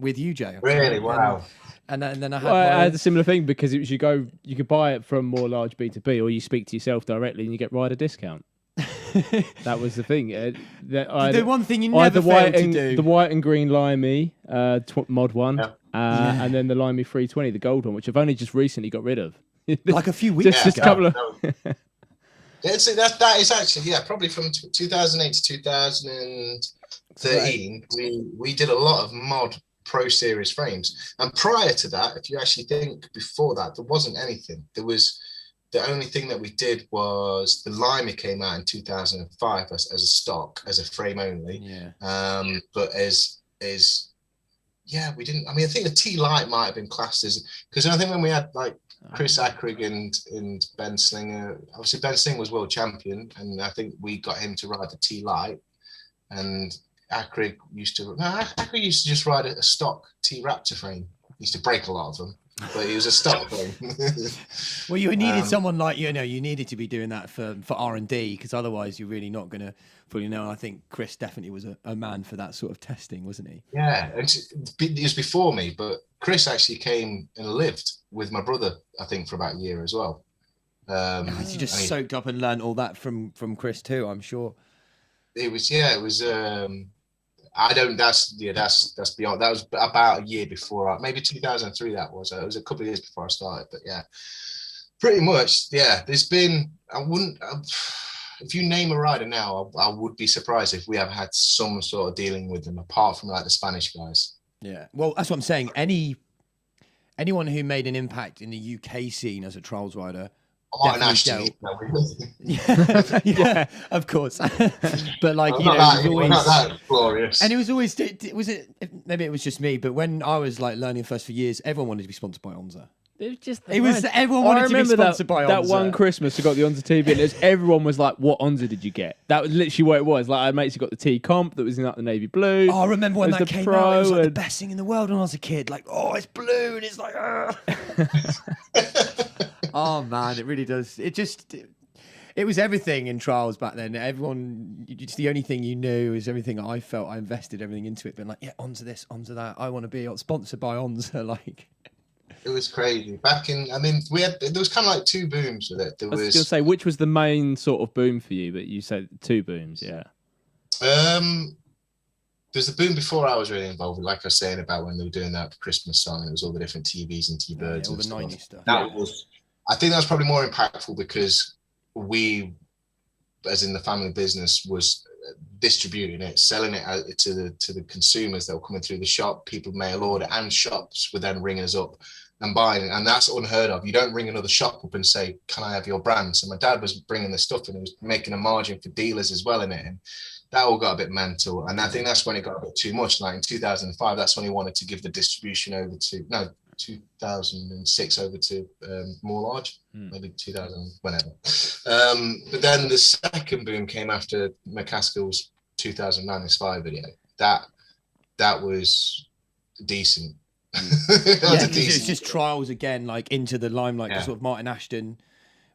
with you, Joe. Really? Wow. And then I had I had a similar thing, because it was you could buy it from more large B2B, or you speak to yourself directly and you get rider discount. That was the thing. The one thing you never failed to do. The white and green Limey mod 1, and then the Limey 320, the gold one, which I've only just recently got rid of. Like a few weeks just a couple of... That is actually, probably from 2008 to 2013, we did a lot of mod Pro Series frames. And prior to that, if you actually think before that, there wasn't anything. The only thing that we did was the Limey came out in 2005 as a stock, as a frame only. Yeah. But we didn't. I mean, I think the T Light might have been classed as, because I think when we had like Chris Ackrig and Ben Slinger, obviously Ben Slinger was world champion, and I think we got him to ride the T Light, and Ackrig used to just ride a stock T Raptor frame. He used to break a lot of them, but he was a stock frame. Well, you needed someone like, you needed to be doing that for R&D, because otherwise you're really not going to fully know. And I think Chris definitely was a man for that sort of testing, wasn't he? Yeah, it was before me, but Chris actually came and lived with my brother, I think, for about a year as well. You just soaked up and learned all that from Chris too, I'm sure. It was that's beyond. That was about a year before, maybe 2003. That was. It was a couple of years before I started, but pretty much. There's been. If you name a rider now, I would be surprised if we have had some sort of dealing with them, apart from like the Spanish guys. Yeah, well, that's what I'm saying. Anyone who made an impact in the UK scene as a trials rider. Yeah, of course. But like, it was not that glorious. And it was always, maybe it was just me, but when I was like learning first for years, everyone wanted to be sponsored by ONZA. Everyone wanted to be sponsored by ONZA. That one Christmas I got the ONZA TV, and everyone was like, what ONZA did you get? That was literally what it was. Like, I mates who got the T Comp that was in like the navy blue. Oh, I remember when that came out, it was like the best thing in the world when I was a kid. Like, oh, it's blue, and it's like, oh man, it really does. It was everything in trials back then. It's the only thing you knew is everything. I felt I invested everything into it, being like, yeah, ONZA this, ONZA that. I want to be sponsored by ONZA. Like, it was crazy. There was kind of like two booms with it. I was going to say, which was the main sort of boom for you? But you said two booms, yeah. There's the boom before I was really involved with, like I was saying about when they were doing that Christmas song. It was all the different TVs and T-Birds all and the stuff. 90s stuff. I think that was probably more impactful because we, as in the family business, was distributing it, selling it out to the consumers that were coming through the shop. People mail order, and shops were then ringing us up and buying it, and that's unheard of. You don't ring another shop up and say, "Can I have your brand?" So my dad was bringing the stuff, and he was making a margin for dealers as well in it, and that all got a bit mental. And I think that's when it got a bit too much. Like in 2005, that's when he wanted to give the distribution over to 2006 over to More Large, maybe 2000, whenever. But then the second boom came after McCaskill's 2009 Inspire video. That was decent. It was just trials again, like into the limelight. Yeah. Sort of Martin Ashton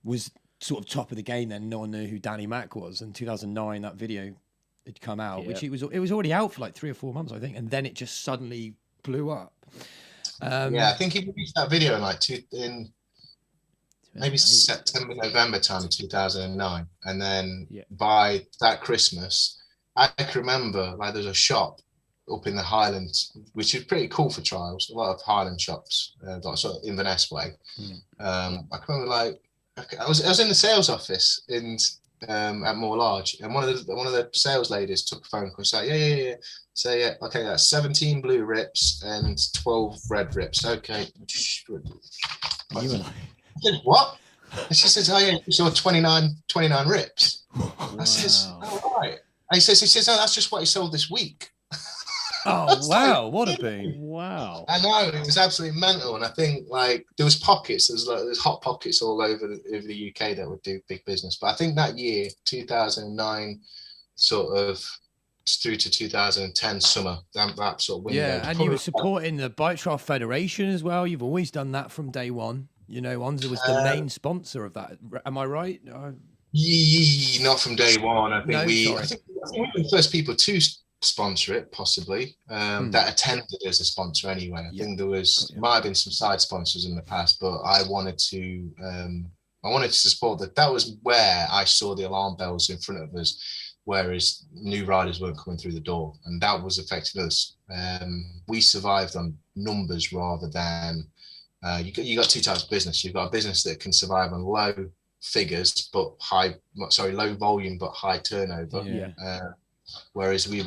was sort of top of the game then. No one knew who Danny Mac was. In 2009, that video had come out, which it was already out for like 3 or 4 months, I think, and then it just suddenly blew up. I think he released that video in maybe September, November time of 2009, and then by that Christmas, I can remember like there's a shop up in the Highlands, which is pretty cool for trials. A lot of Highland shops, like sort of Inverness way. I can remember like I was in the sales office at More Large, and one of the sales ladies took a phone call. She's like, yeah. So okay, that's 17 blue rips and 12 red rips. Okay. You were like, what? And she says, oh yeah, you saw 29 rips. Wow. I says, oh right. And he says, oh, that's just what he sold this week. Oh wow, what a boom. Wow. I know, it was absolutely mental. And I think like there's hot pockets all over the UK that would do big business. But I think that year, 2009, sort of through to 2010 summer, that sort of window. Yeah, and you were supporting the Bike Trial Federation as well. You've always done that from day one. You know, ONZA was the main sponsor of that. Am I right? Not from day one. I think we were the first people to sponsor it, possibly, that attended as a sponsor anyway. I think there might have been some side sponsors in the past, but I wanted to support that. That was where I saw the alarm bells in front of us, whereas new riders weren't coming through the door, and that was affecting us. We survived on numbers rather than you got two types of business. You've got a business that can survive on low figures but low volume but high turnover. Whereas we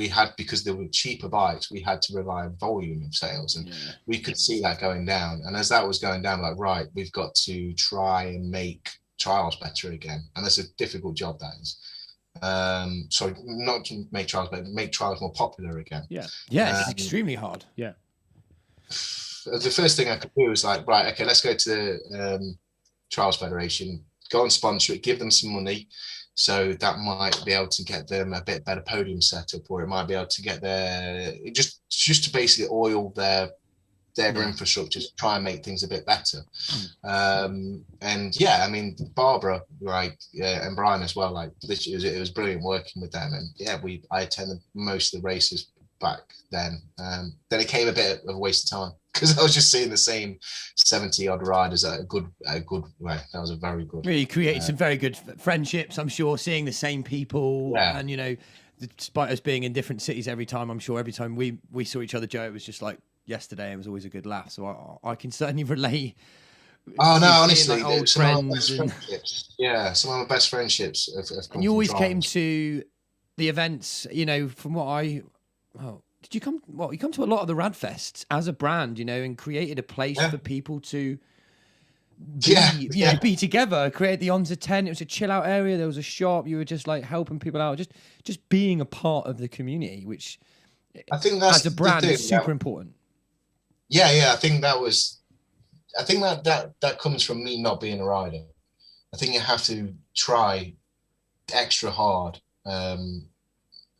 had, because there were cheaper bikes, we had to rely on volume of sales, and we could see that going down. And as that was going down, like, right, we've got to try and make trials better again. And that's a difficult job, that is. So not to make trials, but make trials more popular again. It's extremely hard. The first thing I could do was like, right, okay, let's go to the Trials Federation, go and sponsor it, give them some money. So that might be able to get them a bit better podium setup, or it might be able to get just to basically oil their infrastructure to try and make things a bit better. And I mean, Barbara, and Brian as well, like, it was brilliant working with them. And I attended most of the races back then. Then it came a bit of a waste of time, because I was just seeing the same 70 odd riders at a good way. That was a very good. Really created some very good friendships, I'm sure, seeing the same people. And, you know, despite us being in different cities every time, I'm sure every time we saw each other, Joe, it was just like yesterday. It was always a good laugh. So I can certainly relate. Oh no, honestly, like old friends. Some of my best friendships have come. And you always came to the events, you know, from what did you come? Well, you come to a lot of the Rad Fests as a brand, you know, and created a place for people to be together. Created the ONZA tent. It was a chill out area. There was a shop. You were just like helping people out, just being a part of the community, which I think that's, as a brand, is super important. I think that comes from me not being a rider. I think you have to try extra hard.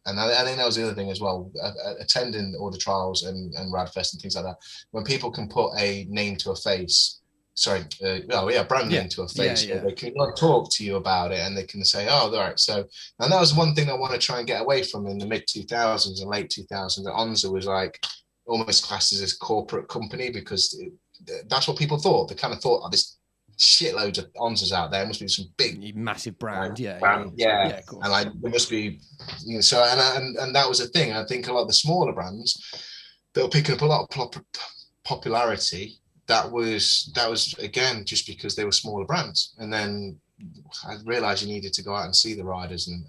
And I think that was the other thing as well, attending all the trials and Radfest and things like that. When people can put a name to a face, brand name to a face, they can talk to you about it, and they can say, oh, all right. So, and that was one thing I want to try and get away from in the mid 2000s and late 2000s. That ONZA was like almost classed as a corporate company, because that's what people thought. They kind of thought, oh, this shitloads of ONZAs out there, must be some big massive brand. Of course. And like there must be, you know, so and that was a thing. I think a lot of the smaller brands that were picking up a lot of popularity, that was again just because they were smaller brands. And then I realized you needed to go out and see the riders and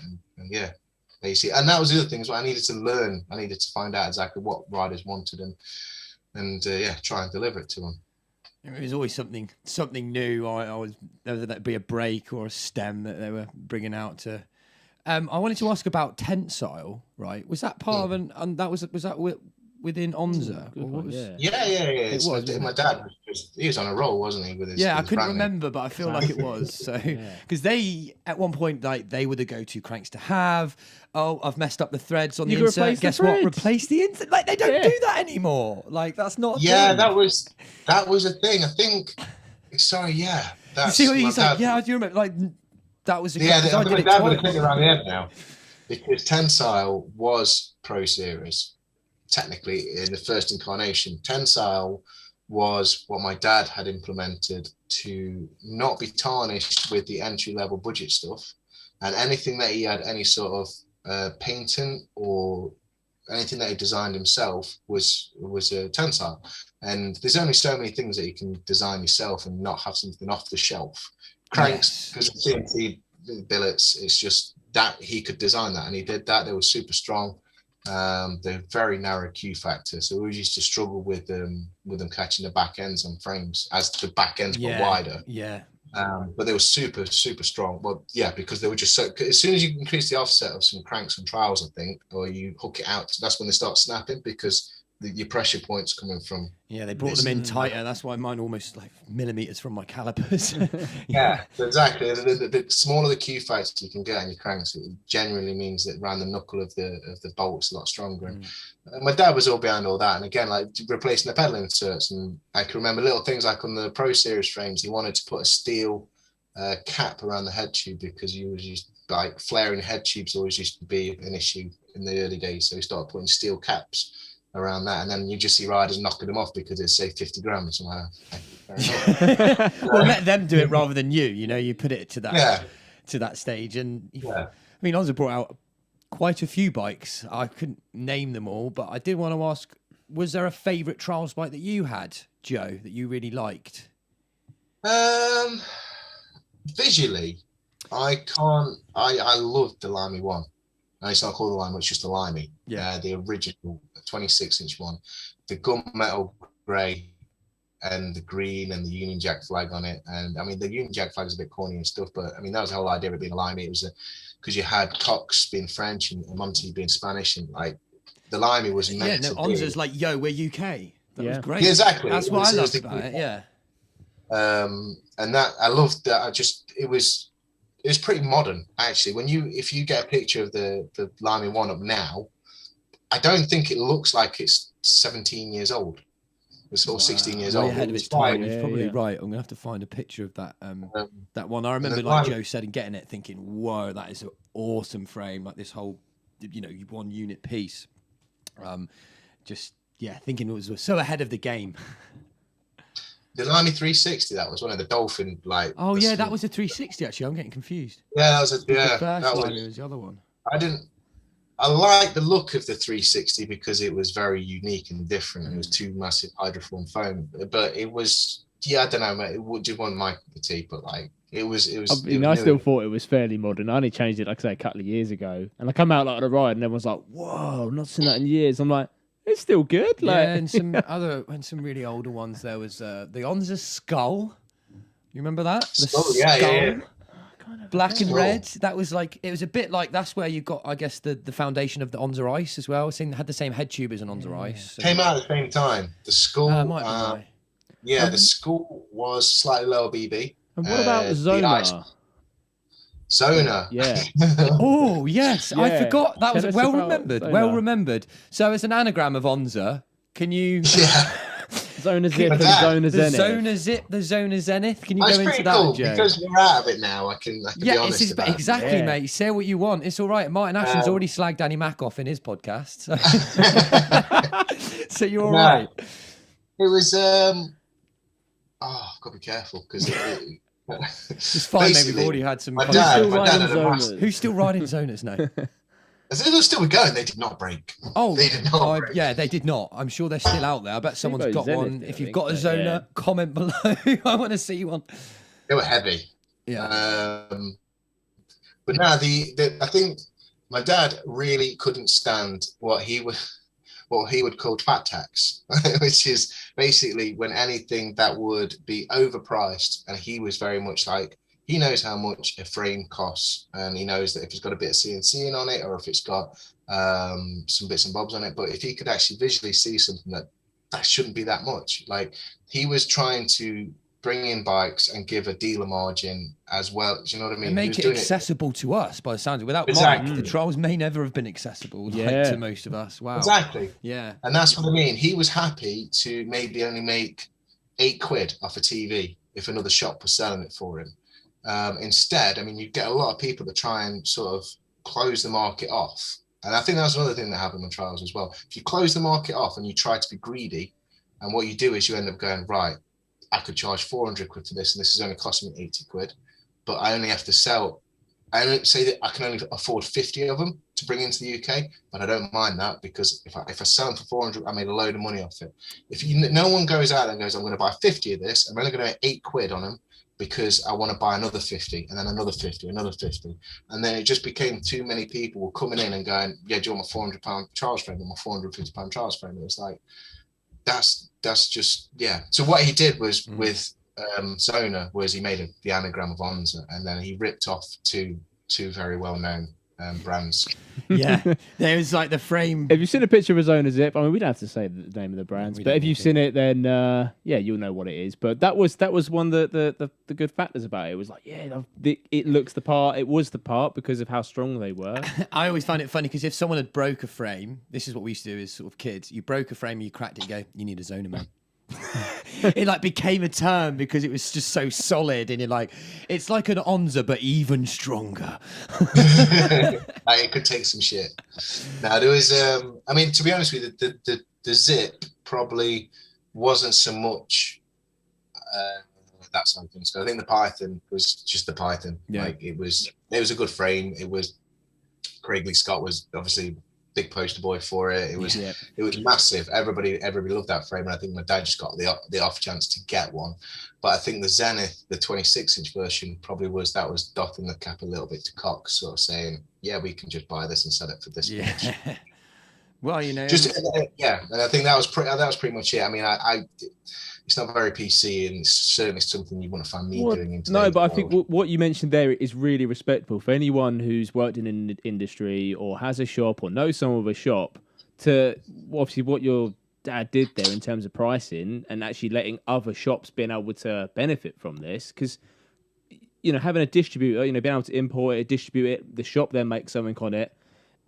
basically, and that was the other thing as well. I needed to learn, I needed to find out exactly what riders wanted and try and deliver it to them. It was always something new. I was, whether that be a brake or a stem that they were bringing out to. I wanted to ask about Tensile, right? Was that part of and that was that within ONZA? Good Or what one, was? yeah. Yeah. It was, My dad he was on a roll, wasn't he? With his, Yeah, I with his couldn't brand name. remember, but I feel like it was. So, because they at one point like they were the go-to cranks to have. Oh, I've messed up the threads on You the can insert. replace the Guess what? threads. Replace the insert. Like they don't do that anymore. Like that's not. A Yeah, thing. that was a thing. I think. Sorry, yeah. You That's see what my he's dad. like? Yeah, I do remember. Like that was a Yeah, because I I'm did it dad with a twice. thing around the head now, because Tensile was Pro Series. Technically, in the first incarnation, Tensile was what my dad had implemented to not be tarnished with the entry-level budget stuff, and anything that he had any sort of patent or anything that he designed himself was a Tensile. And there's only so many things that you can design yourself and not have something off the shelf. Cranks, because CNC billets, it's just that he could design that, and he did that. They were super strong. They're very narrow Q factor, so we used to struggle with them catching the back ends on frames as the back ends were wider. Yeah. But they were super strong. Well, yeah, because they were just so. As soon as you increase the offset of some cranks and trials, I think, or you hook it out, that's when they start snapping, because your pressure points coming from. Yeah, they brought them in tighter. That's why mine almost like millimeters from my calipers. Yeah, exactly. The smaller the Q factor you can get on your cranks, it generally means that around the knuckle of the bolt is a lot stronger. And my dad was all behind all that. And again, like replacing the pedal inserts, and I can remember little things like on the Pro Series frames, he wanted to put a steel cap around the head tube, because he was used like flaring head tubes always used to be an issue in the early days. So he started putting steel caps around that, and then you just see riders knocking them off because it's say 50 grams somehow. Well, let them do it rather than you. You know, you put it to that stage, and I mean, ONZA brought out quite a few bikes. I couldn't name them all, but I did want to ask: was there a favourite trials bike that you had, Joe, that you really liked? Visually, I loved the Limey one. It's not called the Limey, it's just the Limey. Yeah, the original 26-inch one, the gunmetal grey and the green and the Union Jack flag on it. And I mean, the Union Jack flag is a bit corny and stuff, but I mean, that was the whole idea of it being a Limey. It was because you had Cox being French and Monty being Spanish, and like the Limey was meant to be. ONZA's like, yo, we're UK. That was great. Yeah, exactly. That's what I loved about it. Yeah. And that I loved that. It was pretty modern, actually. If you get a picture of the Limey one up now, I don't think it looks like it's 17 years old. It's sort of 16 years old. Ahead of its time. He's probably right. I'm gonna have to find a picture of that that one. I remember, like Joe said, and getting it, thinking, "Whoa, that is an awesome frame! Like this whole, one unit piece." Thinking it was so ahead of the game. The Limey 360, that was one of the Dolphin, like. Oh yeah, that was a 360. Actually, I'm getting confused. Yeah, that was The first Limey was the other one. I like the look of the 360 because it was very unique and different. It was two massive hydroform foam, but it was, I don't know, mate. It wasn't my cup of tea, but like it was. I still thought it was fairly modern. I only changed it, like I say, a couple of years ago, and I come out like on a ride, and everyone's like, "Whoa, I've not seen that in years." I'm like, it's still good. Like, and some really older ones. There was the ONZA Skull. You remember that? The Skull, yeah. Black and red. That was like, it was a bit like, that's where you got, I guess, the foundation of the ONZA Ice as well. It had the same head tube as an ONZA Ice. So. Came out at the same time. The Skull. The Skull was slightly lower BB. And what about Zona? Zona. Yeah. Oh, yes. Yeah. I forgot. That was well remembered. Well remembered. So it's an anagram of ONZA. Can you... Yeah. Zona Zip and Zona Zenith. Zona Zip, the Zona Zenith. Can you That's go into that, cool, Joe? because we're out of it now. I can be honest about exactly, it. mate. Say what you want. It's all right. Martin Ashton's already slagged Danny Mack off in his podcast, so you're all right. It was. I've got to be careful because it's fine. Maybe we've already had some. Who's still riding Zonas now? They're still going. They did not break. Oh, they did not break. Yeah, they did not. I'm sure they're still out there. I bet someone's got one. If you've got a Zona, comment below. I want to see one. They were heavy. Yeah. But now I think my dad really couldn't stand what he would call fat tax, which is basically when anything that would be overpriced, and he was very much like, he knows how much a frame costs, and he knows that if it's got a bit of CNC on it, or if it's got some bits and bobs on it. But if he could actually visually see something that shouldn't be that much, like he was trying to bring in bikes and give a dealer margin as well. Do you know what I mean? And make it accessible to us, by the sounds of it. Without Mike, the trials may never have been accessible to most of us. Wow. Exactly. Yeah. And that's what I mean. He was happy to maybe only make £8 off a TV if another shop was selling it for him. Instead, I mean, you get a lot of people that try and sort of close the market off. And I think that's another thing that happened on trials as well. If you close the market off and you try to be greedy, and what you do is you end up going, right, I could charge 400 quid for this, and this is only costing me 80 quid, but I only have to sell. I don't say that I can only afford 50 of them to bring into the UK, but I don't mind that, because if I sell them for 400, I made a load of money off it. If no one goes out and goes, I'm going to buy 50 of this, I'm only going to make 8 quid on them because I want to buy another 50, and then another 50, another 50. And then it just became too many people were coming in and going, yeah, do you want my £400 charge frame or my £450 charge frame? It was like, that's just, yeah. So what he did was with Zona was he made the anagram of ONZA, and then he ripped off two very well-known brands. Yeah, there was like the frame. Have you seen a picture of a Zona Zip? I mean, we don't have to say the name of the brands, but if you've seen it, then yeah, you'll know what it is. But that was one of the good factors about it. It was like, yeah, it looks the part. It was the part because of how strong they were. I always find it funny because if someone had broke a frame, this is what we used to do as sort of kids. You broke a frame, you cracked it, you go, you need a Zona, man. It like became a term because it was just so solid, and you're like, it's like an ONZA but even stronger. It could take some shit. Now there was I mean, to be honest with you, the Zip probably wasn't so much that side of things. So I think the Python was just the Python. Yeah. Like it was a good frame. It was Craig Lee Scott was obviously big poster boy for it. It was massive. Everybody loved that frame, and I think my dad just got the off chance to get one. But I think the Zenith, the 26-inch version, probably was doffing the cap a little bit to Cox, sort of saying, yeah, we can just buy this and sell it for this much. Well, you know, yeah, and I think that was pretty much it. I mean, I it's not very PC, and it's certainly something you want to find me doing. I think what you mentioned there is really respectable for anyone who's worked in an industry or has a shop or knows someone with a shop. To obviously what your dad did there in terms of pricing and actually letting other shops being able to benefit from this, because you know, having a distributor, you know, being able to import it, distribute it, the shop then makes something on it.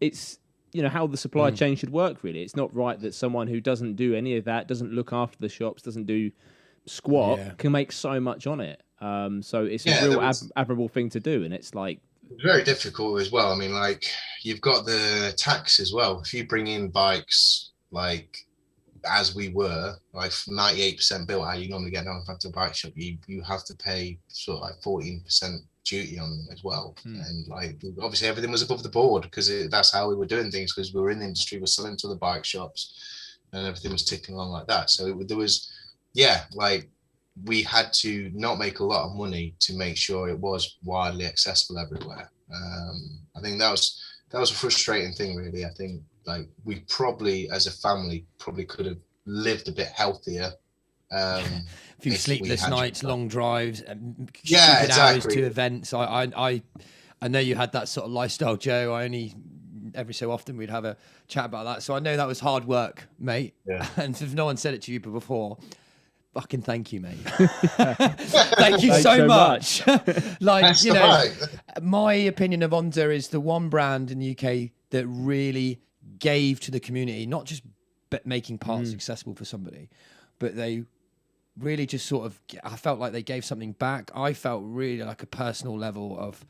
It's, you know, how the supply chain should work, really. It's not right that someone who doesn't do any of that, doesn't look after the shops, doesn't do squat, can make so much on it. So it's a real admirable thing to do, and it's like... It's very difficult as well. I mean, like, you've got the tax as well. If you bring in bikes, like, as we were, like 98% built, how you normally get down to a bike shop, you have to pay sort of like 14% duty on them as well. And like obviously everything was above the board because that's how we were doing things, because we were in the industry, we're selling to the bike shops and everything was ticking along like that. So there was like we had to not make a lot of money to make sure it was widely accessible everywhere. I think that was a frustrating thing, really. I think like we probably as a family probably could have lived a bit healthier. A few sleepless nights, long drives, stupid hours to events. I know you had that sort of lifestyle, Joe. Every so often we'd have a chat about that. So I know that was hard work, mate. Yeah. And if no one said it to you before, fucking thank you, mate. Thank you so much. Like, that's, you know, my opinion of ONZA is the one brand in the UK that really gave to the community, not just making parts accessible for somebody, but they really just sort of, I felt like they gave something back. I felt really like a personal level of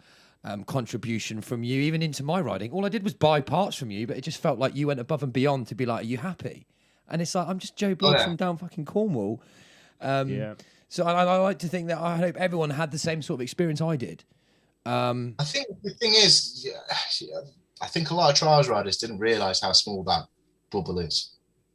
contribution from you, even into my riding. All I did was buy parts from you, but it just felt like you went above and beyond to be like, are you happy? And it's like, I'm just Joe Bloggs from down fucking Cornwall. So I like to think that I hope everyone had the same sort of experience I did. I think the thing is, I think a lot of trials riders didn't realise how small that bubble is.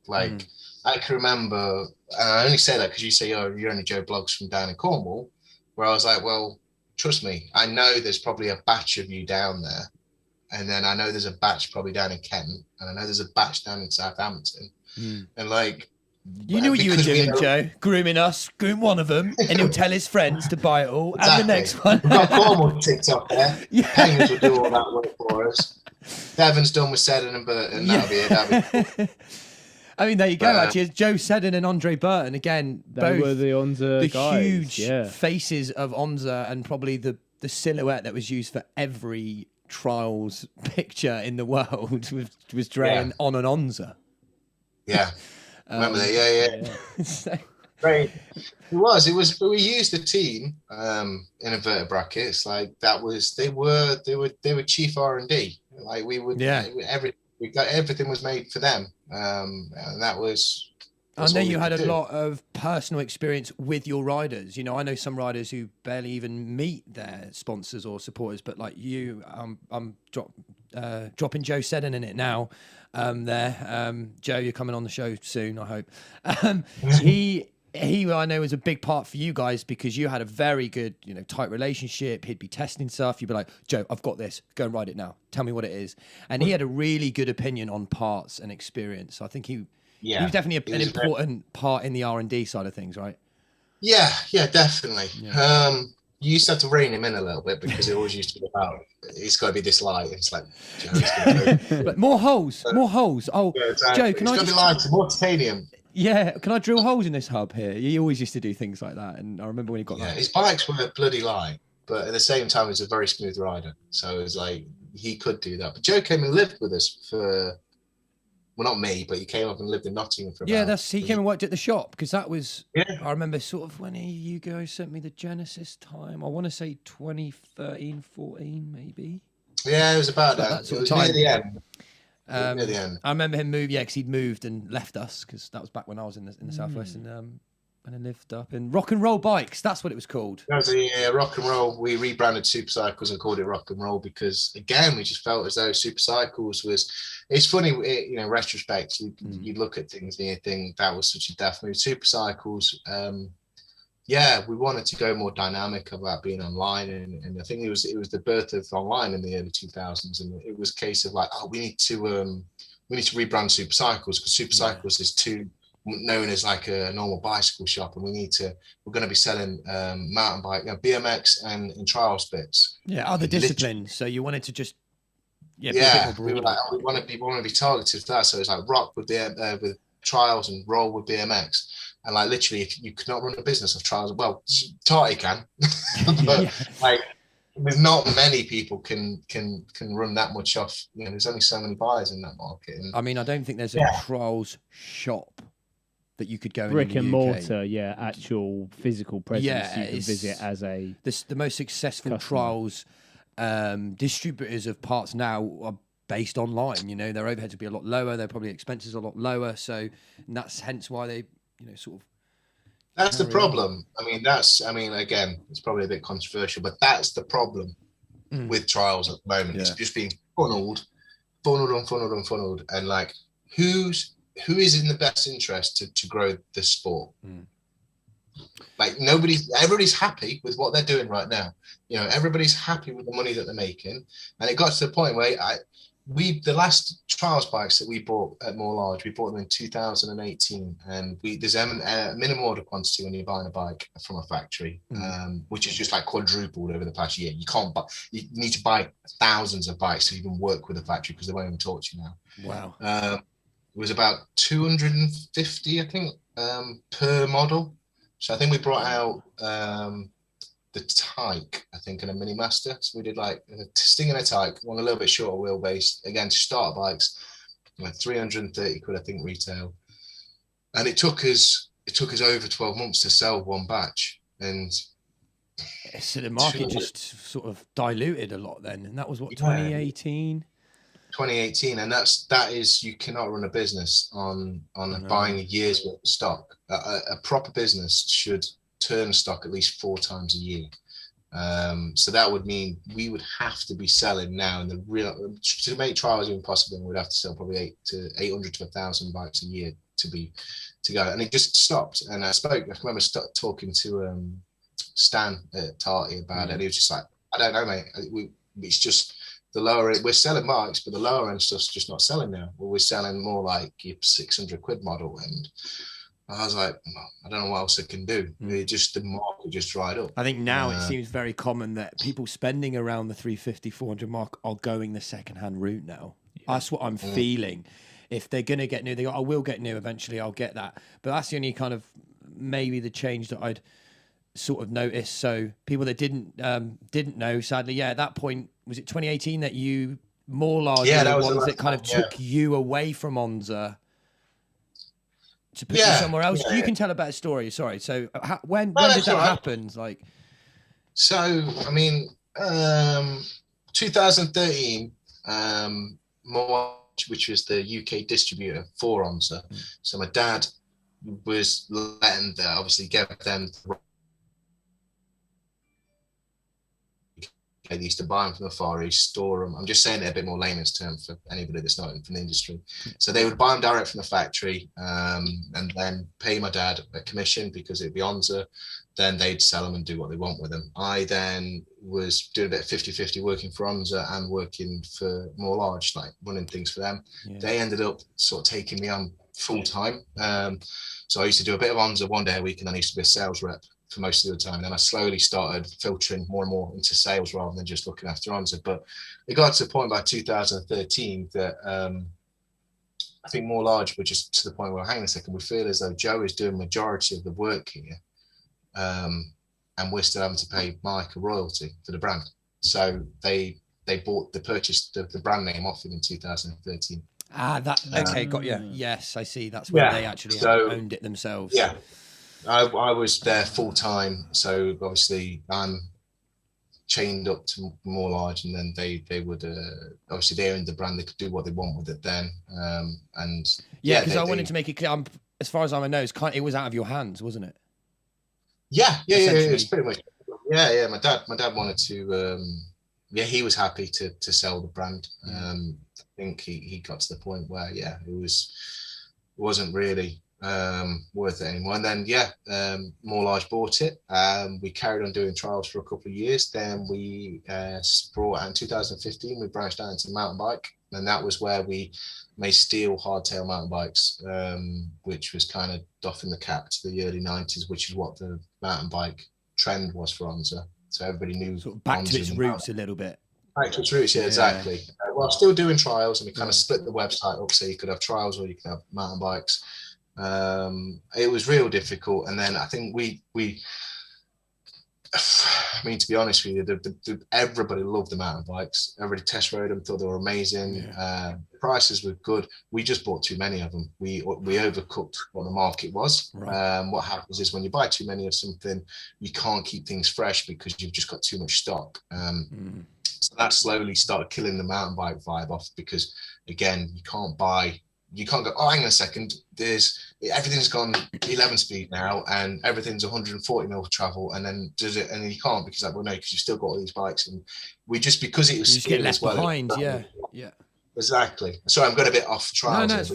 Like, I can remember, and I only say that because you say, oh, you're only Joe Bloggs from down in Cornwall, where I was like, well, trust me, I know there's probably a batch of you down there. And then I know there's a batch probably down in Kent. And I know there's a batch down in Southampton. And like, You knew what you were doing, Joe. Grooming us, groom one of them, and he'll tell his friends to buy it all, and the next one. We've got Cornwall ticked off there. Yeah. Paynes will do all that work for us. Devon's done with Seddon and Burton. That'll be it. That'll be cool. I mean, there you go. Actually, Joe Seddon and Andre Burton again. They were the ONZA the guys, huge faces of ONZA, and probably the silhouette that was used for every trials picture in the world was drawn on an ONZA. Yeah. Remember that? Yeah. Great. It was. We used the team in inverted brackets. Like that was. They were chief R&D. Like we would. Yeah. Everything was made for them. And that was. I know you had a lot of personal experience with your riders. You know, I know some riders who barely even meet their sponsors or supporters, but like you, I'm dropping Joe Seddon in it now. Joe, you're coming on the show soon, I hope. He I know was a big part for you guys because you had a very good, tight relationship. He'd be testing stuff. You'd be like, Joe, I've got this. Go and ride it now. Tell me what it is. And he had a really good opinion on parts and experience. So I think he was definitely an important part in the R&D side of things, right? Yeah, definitely. Yeah. You used to have to rein him in a little bit because it always used to be about, it's got to be this light. It's like, but more holes. Oh, yeah, exactly. Joe, can I just... be lighter, more titanium. Yeah, can I drill holes in this hub here? He always used to do things like that, and I remember when he got that. His bikes were bloody light, but at the same time, he's a very smooth rider. So it's like, he could do that. But Joe came and lived with us for... Well, not me, but he came up and lived in Nottingham for he came and worked at the shop because that was, I remember sort of when you guys sent me the Genesis time. I want to say 2013, 14, maybe. Yeah, it was about that. It was near the end. Near the end. I remember him move, because he'd moved and left us because that was back when I was in the Southwest and I lived up in Rock and Roll Bikes. That's what it was called. That was Rock and Roll. We rebranded Supercycles and called it Rock and Roll because, again, we just felt as though Supercycles was... It's funny, retrospect, you look at things and you think that was such a daft move. Supercycles, we wanted to go more dynamic about being online, and I think it was the birth of online in the early 2000s, and it was a case of like, we need to rebrand Supercycles because Supercycles is too known as like a normal bicycle shop, and we're going to be selling mountain bike, BMX and trial bits. Yeah, other disciplines. So you wanted to just we were like, we want to be targeted for that. So it's like rock with with trials and roll with BMX, and like literally, if you could not run a business of trials, well, Tarty can, but like there's not many people can run that much off. There's only so many buyers in that market. And, I mean, I don't think there's a trials shop that you could go brick in and the mortar, actual physical presence you can visit as a the most successful customer. Trials distributors of parts now are based online. Their overheads would be a lot lower, their probably expenses are a lot lower, so that's hence why they sort of that's the problem. Again, it's probably a bit controversial, but that's the problem with trials at the moment. It's just being funneled, and like who is in the best interest to grow this sport? Like everybody's happy with what they're doing right now. Everybody's happy with the money that they're making. And it got to the point where the last trials bikes that we bought at More Large, we bought them in 2018. And there's a minimum order quantity when you're buying a bike from a factory, which is just like quadrupled over the past year. You need to buy thousands of bikes to even work with a factory because they won't even talk to you now. Wow. It was about 250, I think, per model. So I think we brought out the Tyke, I think, and a Mini Master. So we did like a Sting and a Tyke, one a little bit shorter wheelbase. Again, to start bikes, like 330 quid, I think, retail. And it took us over 12 months to sell one batch. And so the market just sort of diluted a lot then. And that was what, 2018? 2018, and that is you cannot run a business on buying a year's worth of stock. A proper business should turn stock at least 4 times a year. So that would mean we would have to be selling now, and to make trials even possible, we'd have to sell probably 800 to 1,000 bikes a year to go. And it just stopped. And I remember talking to Stan at Tarty about it. And he was just like, I don't know, mate. It's just the lower end. We're selling bikes, but the lower end stuff's just not selling now. We're selling more like your 600 quid model, and I was like, I don't know what else I can do. The market just dried up. I think now it seems very common that people spending around the 350, 400 mark are going the second-hand route now. That's what I'm feeling. If they're going to get new, they go, I will get new eventually, I'll get that. But that's the only kind of maybe the change that I'd sort of noticed. So people that didn't know, sadly, at that point, was it 2018 that you more largely the ones that kind of took you away from ONZA to put you somewhere else? You can tell a better story. Sorry. So when did that happen? Like, so I mean, 2013, which was the UK distributor for ONZA. So my dad was letting obviously give them. They used to buy them from the Far East, store them. I'm just saying it a bit more layman's term for anybody that's not from the industry. So they would buy them direct from the factory, and then pay my dad a commission because it'd be ONZA. Then they'd sell them and do what they want with them. I then was doing a bit of 50-50 working for ONZA and working for More Large, like running things for them. Yeah. They ended up sort of taking me on full time. So I used to do a bit of ONZA one day a week, and then I used to be a sales rep for most of the time. And then I slowly started filtering more and more into sales rather than just looking after ONZA. But it got to the point by 2013 that I think More Large were just to the point where, hang on a second, we feel as though Joe is doing majority of the work here, and we're still having to pay Mike a royalty for the brand. So they purchased the brand name off him in 2013. Okay, got you. Yes, I see. That's when they actually owned it themselves. Yeah. I was there full time, so obviously I'm chained up to More Large, and then they would obviously they owned the brand, they could do what they want with it then, and because I wanted to make it clear. As far as I know, it was out of your hands, wasn't it? Yeah, it was pretty much. Yeah. My dad wanted to. He was happy to sell the brand. I think he got to the point where it wasn't really worth it anymore. And then More Large bought it. We carried on doing trials for a couple of years. Then we brought out in 2015, we branched out into mountain bike, and that was where we made steel hardtail mountain bikes, which was kind of doffing the cap to the early 90s, which is what the mountain bike trend was for ONZA. So everybody knew sort of back to its roots a little bit. Back to its roots, exactly. Well, still doing trials, and we kind of split the website up so you could have trials or you could have mountain bikes. It was real difficult, and then I think we I mean, to be honest with you, everybody loved the mountain bikes. Everybody test rode them, thought they were amazing. Prices were good. We just bought too many of them. We overcooked what the market was. Right. What happens is when you buy too many of something, you can't keep things fresh because you've just got too much stock. So that slowly started killing the mountain bike vibe off, because again, you can't go, oh, hang on a second, everything's gone 11 speed now and everything's 140 mil travel, and then does it, and you can't, because because you've still got all these bikes, and we just, because it was, you just get left behind. Exactly. Sorry, I'm going a bit off trials. That's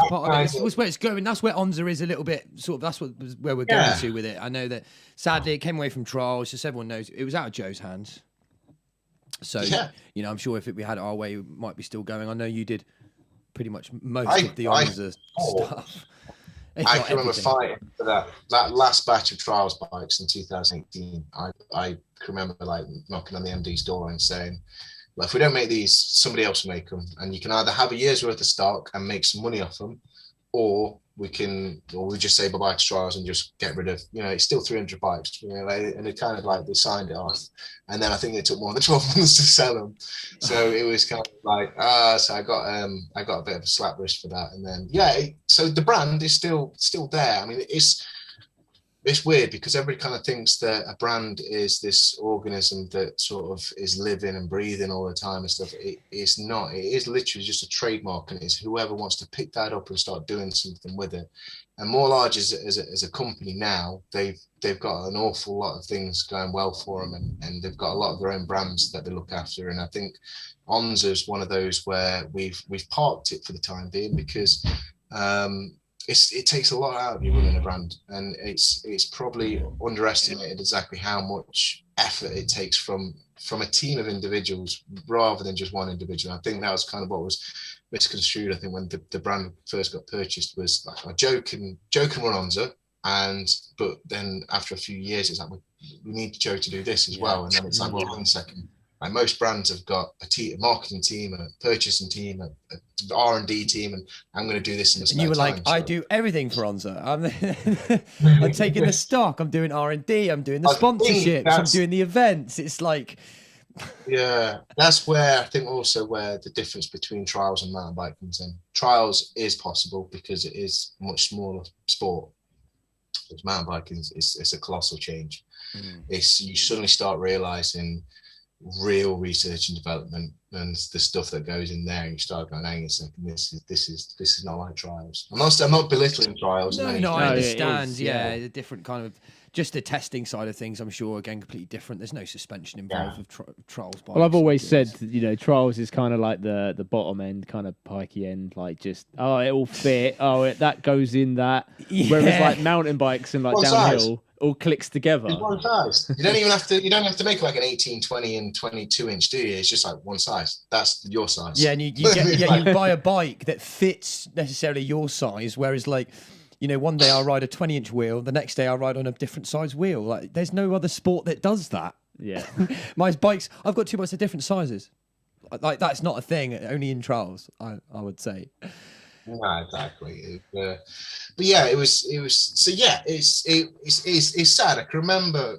part of it. It's where it's going. That's where ONZA is a little bit sort of. That's where we're going to with it. I know that sadly it came away from trials. Just everyone knows it was out of Joe's hands. So I'm sure if we had it our way, it might be still going. I know you did pretty much most of the ONZA stuff. I can remember fighting for that last batch of trials bikes in 2018. I can remember knocking on the MD's door and saying, well, if we don't make these, somebody else will make them, and you can either have a year's worth of stock and make some money off them, or we just say bye-bye to trials and just get rid of, it's still 300 bikes, and it kind of they signed it off. And then I think it took more than 12 months to sell them. So it was kind of so I got a bit of a slap wrist for that. And then, so the brand is still there. I mean, it's weird because everybody kind of thinks that a brand is this organism that sort of is living and breathing all the time and stuff. It's not. It is literally just a trademark, and it's whoever wants to pick that up and start doing something with it. And More Large as a company now, they've got an awful lot of things going well for them, and they've got a lot of their own brands that they look after. And I think ONZA is one of those where we've parked it for the time being, because it takes a lot out of you running a brand, and it's probably underestimated exactly how much effort it takes from a team of individuals rather tal just one individual. I think that was kind of what was misconstrued. I think when the brand first got purchased was like, Joe can run ONZA, but then after a few years it's like we need Joe to do this as well, and then it's like, well, 1 second. Like most brands have got a marketing team, a purchasing team, a R&D team, and I'm going to do this in the spare time. And you were like, I do everything for ONZA. I'm taking the stock. I'm doing R&D. I'm doing the sponsorships. I'm doing the events. It's like... Yeah, that's where I think also where the difference between trials and mountain bike comes in. Trials is possible because it is a much smaller sport. Because mountain biking is a colossal change. It's you suddenly start realizing real research and development and the stuff that goes in there, and you start going, hang on a second, this is not like trials. I'm not belittling trials. No, I understand. The different kind of just the testing side of things. I'm sure again completely different. There's no suspension involved with trials. Well, I've always said trials is kind of like the bottom end, kind of pikey end, like just it will fit. That goes in that. Yeah. Whereas like mountain bikes and like one downhill. Size. All clicks together. It's one size. You don't even have to. You don't have to make like an 18, 20, and 22 inch, do you? It's just like one size. That's your size. Yeah, and you buy a bike that fits necessarily your size. Whereas, like, one day I'll ride a 20-inch wheel, the next day I'll ride on a different size wheel. Like, there's no other sport that does that. Yeah, my bikes. I've got 2 bikes of different sizes. Like that's not a thing. Only in trials, I would say. No, exactly. But yeah, it was. So yeah, it's sad. I can remember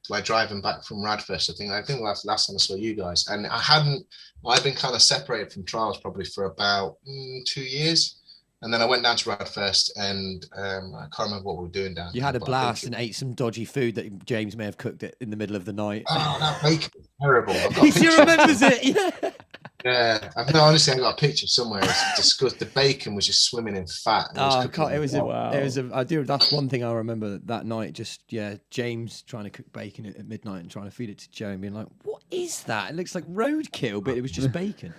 like driving back from Radfest. I think last time I saw you guys, and I'd been kind of separated from trials probably for about 2 years, and then I went down to Radfest, and I can't remember what we were doing down. You had a blast and ate some dodgy food that James may have cooked it in the middle of the night. Oh, that bacon was terrible. He still remembers it. Yeah. Yeah, honestly, I got a picture somewhere. It's disgusting. The bacon was just swimming in fat. I do. That's one thing I remember that night. Just James trying to cook bacon at midnight and trying to feed it to Joe and being like, "What is that? It looks like roadkill, but it was just bacon."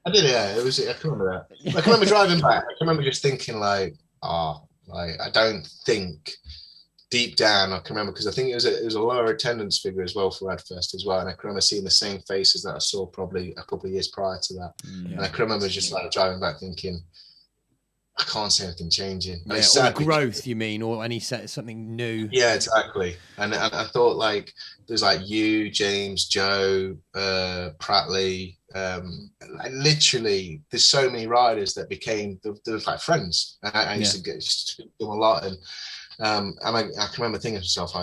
I did. Yeah, it was. I can remember that. I can remember driving back. I can remember just thinking I don't think. Deep down, I can remember because I think it was a lower attendance figure as well for Radfest as well, and I can remember seeing the same faces that I saw probably a couple of years prior to that. And I can remember just like driving back thinking, I can't see anything changing. Or growth, you mean, or something new? Yeah, exactly. And I thought like there's like you, James, Joe, Prattley. Literally, there's so many riders that became they're like friends. And I used to get them a lot and. And I can remember thinking to myself,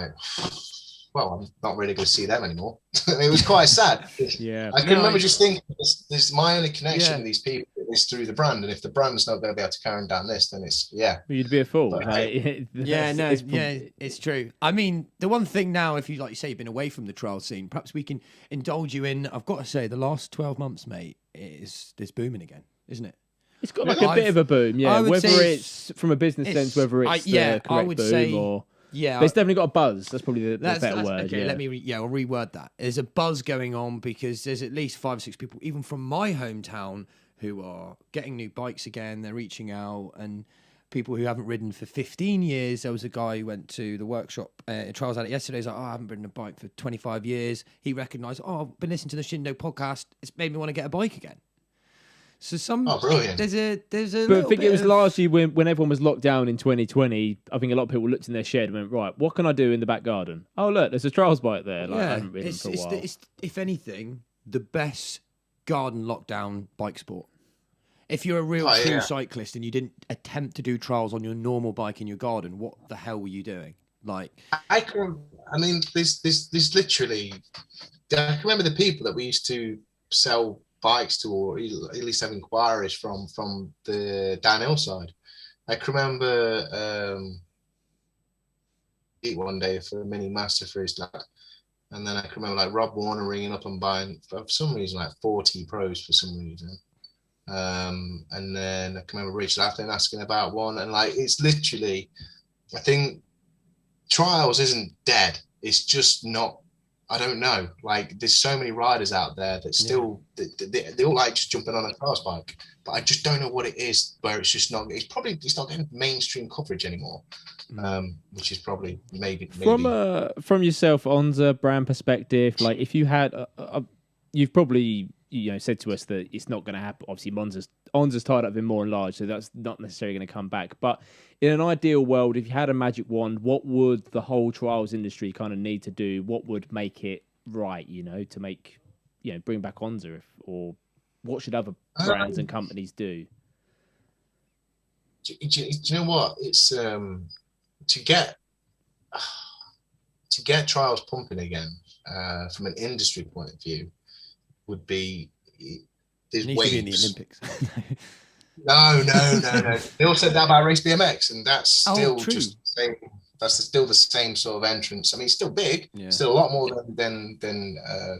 well, I'm not really going to see them anymore. It was quite sad. Yeah, I can remember just thinking, this is my only connection with these people is through the brand, and if the brand's not going to be able to carry down this, then it's you'd be a fool. But, it's true. I mean, the one thing now, if you like you say, you've been away from the trial scene, perhaps we can indulge you in. I've got to say, the last 12 months, mate, is booming again, isn't it? It's got like a bit of a boom, yeah. Whether it's from a business sense, whether it's the correct boom or... Yeah. But it's definitely got a buzz. That's probably the better word. Okay, let me I'll reword that. There's a buzz going on because there's at least 5 or 6 people, even from my hometown, who are getting new bikes again. They're reaching out, and people who haven't ridden for 15 years. There was a guy who went to the workshop, trials at it yesterday. He's like, I haven't ridden a bike for 25 years. He recognised, I've been listening to the Shin podcast. It's made me want to get a bike again. So brilliant. There's a. But I think it was largely when everyone was locked down in 2020. I think a lot of people looked in their shed and went, right, what can I do in the back garden? Oh look, there's a trials bike there. Like, I haven't ridden for a while. It's, if anything, the best garden lockdown bike sport. If you're a real true cyclist and you didn't attempt to do trials on your normal bike in your garden, what the hell were you doing? Like, there's literally. I can remember the people that we used to sell bikes to, or at least have inquiries from the downhill side. I can remember one day for a mini master for his dad, and then I can remember like Rob Warner ringing up and buying for some reason like 40 Pros for some reason, and then I can remember Richard Athlin asking about one, and like it's literally, I think trials isn't dead, it's just not I don't know. Like, there's so many riders out there that still they all like just jumping on a trials bike, but I just don't know what it is. Where it's just not. It's not getting mainstream coverage anymore, which is probably maybe from yourself ONZA brand perspective. Like, if you had, you've probably said to us that it's not going to happen. Obviously, ONZA's tied up in more and large, so that's not necessarily going to come back. But in an ideal world, if you had a magic wand, what would the whole trials industry kind of need to do? What would make it right, to make, bring back ONZA, or what should other brands and companies do? Do you know what? It's to get trials pumping again from an industry point of view would be there's waves. To be in the Olympics. No. They all said that about Race BMX, and that's still just the same. That's still the same sort of entrance. I mean, it's still big, still a lot more than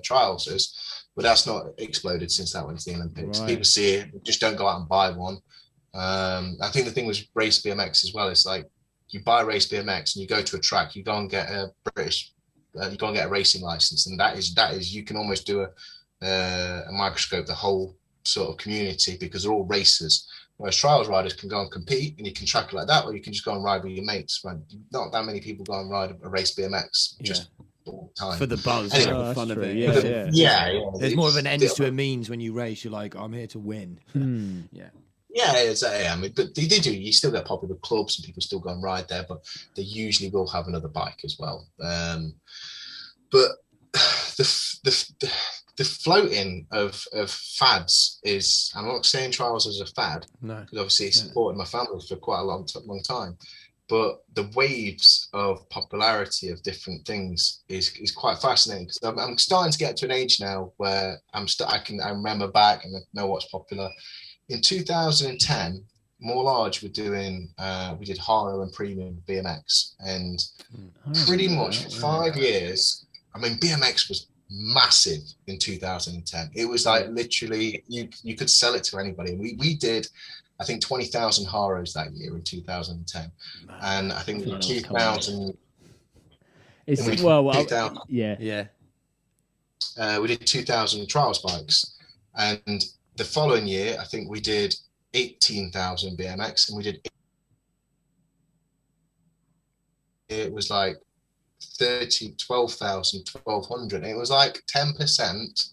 trials is, but that's not exploded since that went to the Olympics. Right. People see it, just don't go out and buy one. I think the thing with Race BMX as well is like you buy Race BMX and you go to a track, you go and get a you go and get a racing license, and that is you can almost do a microscope the whole sort of community because they're all racers. Whereas trials riders can go and compete and you can track it like that, or you can just go and ride with your mates. Right? Not that many people go and ride a Race BMX just all the time. For the buzz, anyway, for the fun of it. Yeah. There's more of an ends to a means when you race. You're like, I'm here to win. Yeah, exactly. I mean, but they do. You still get popular clubs and people still go and ride there, but they usually will have another bike as well. But the floating of fads is, I'm not saying trials as a fad, because obviously it's supported my family for quite a long time, but the waves of popularity of different things is quite fascinating, because I'm starting to get to an age now where I remember back and I know what's popular. In 2010, More Large we did Haro and Premium BMX, and pretty much for 5 years, I mean, BMX was massive in 2010. It was like literally you could sell it to anybody. We did, I think, 20,000 Haros that year in 2010, and I think in 2000. We did 2,000 trials bikes, and the following year I think we did 18,000 BMX, and it was like 12,000, 1,200. It was like 10%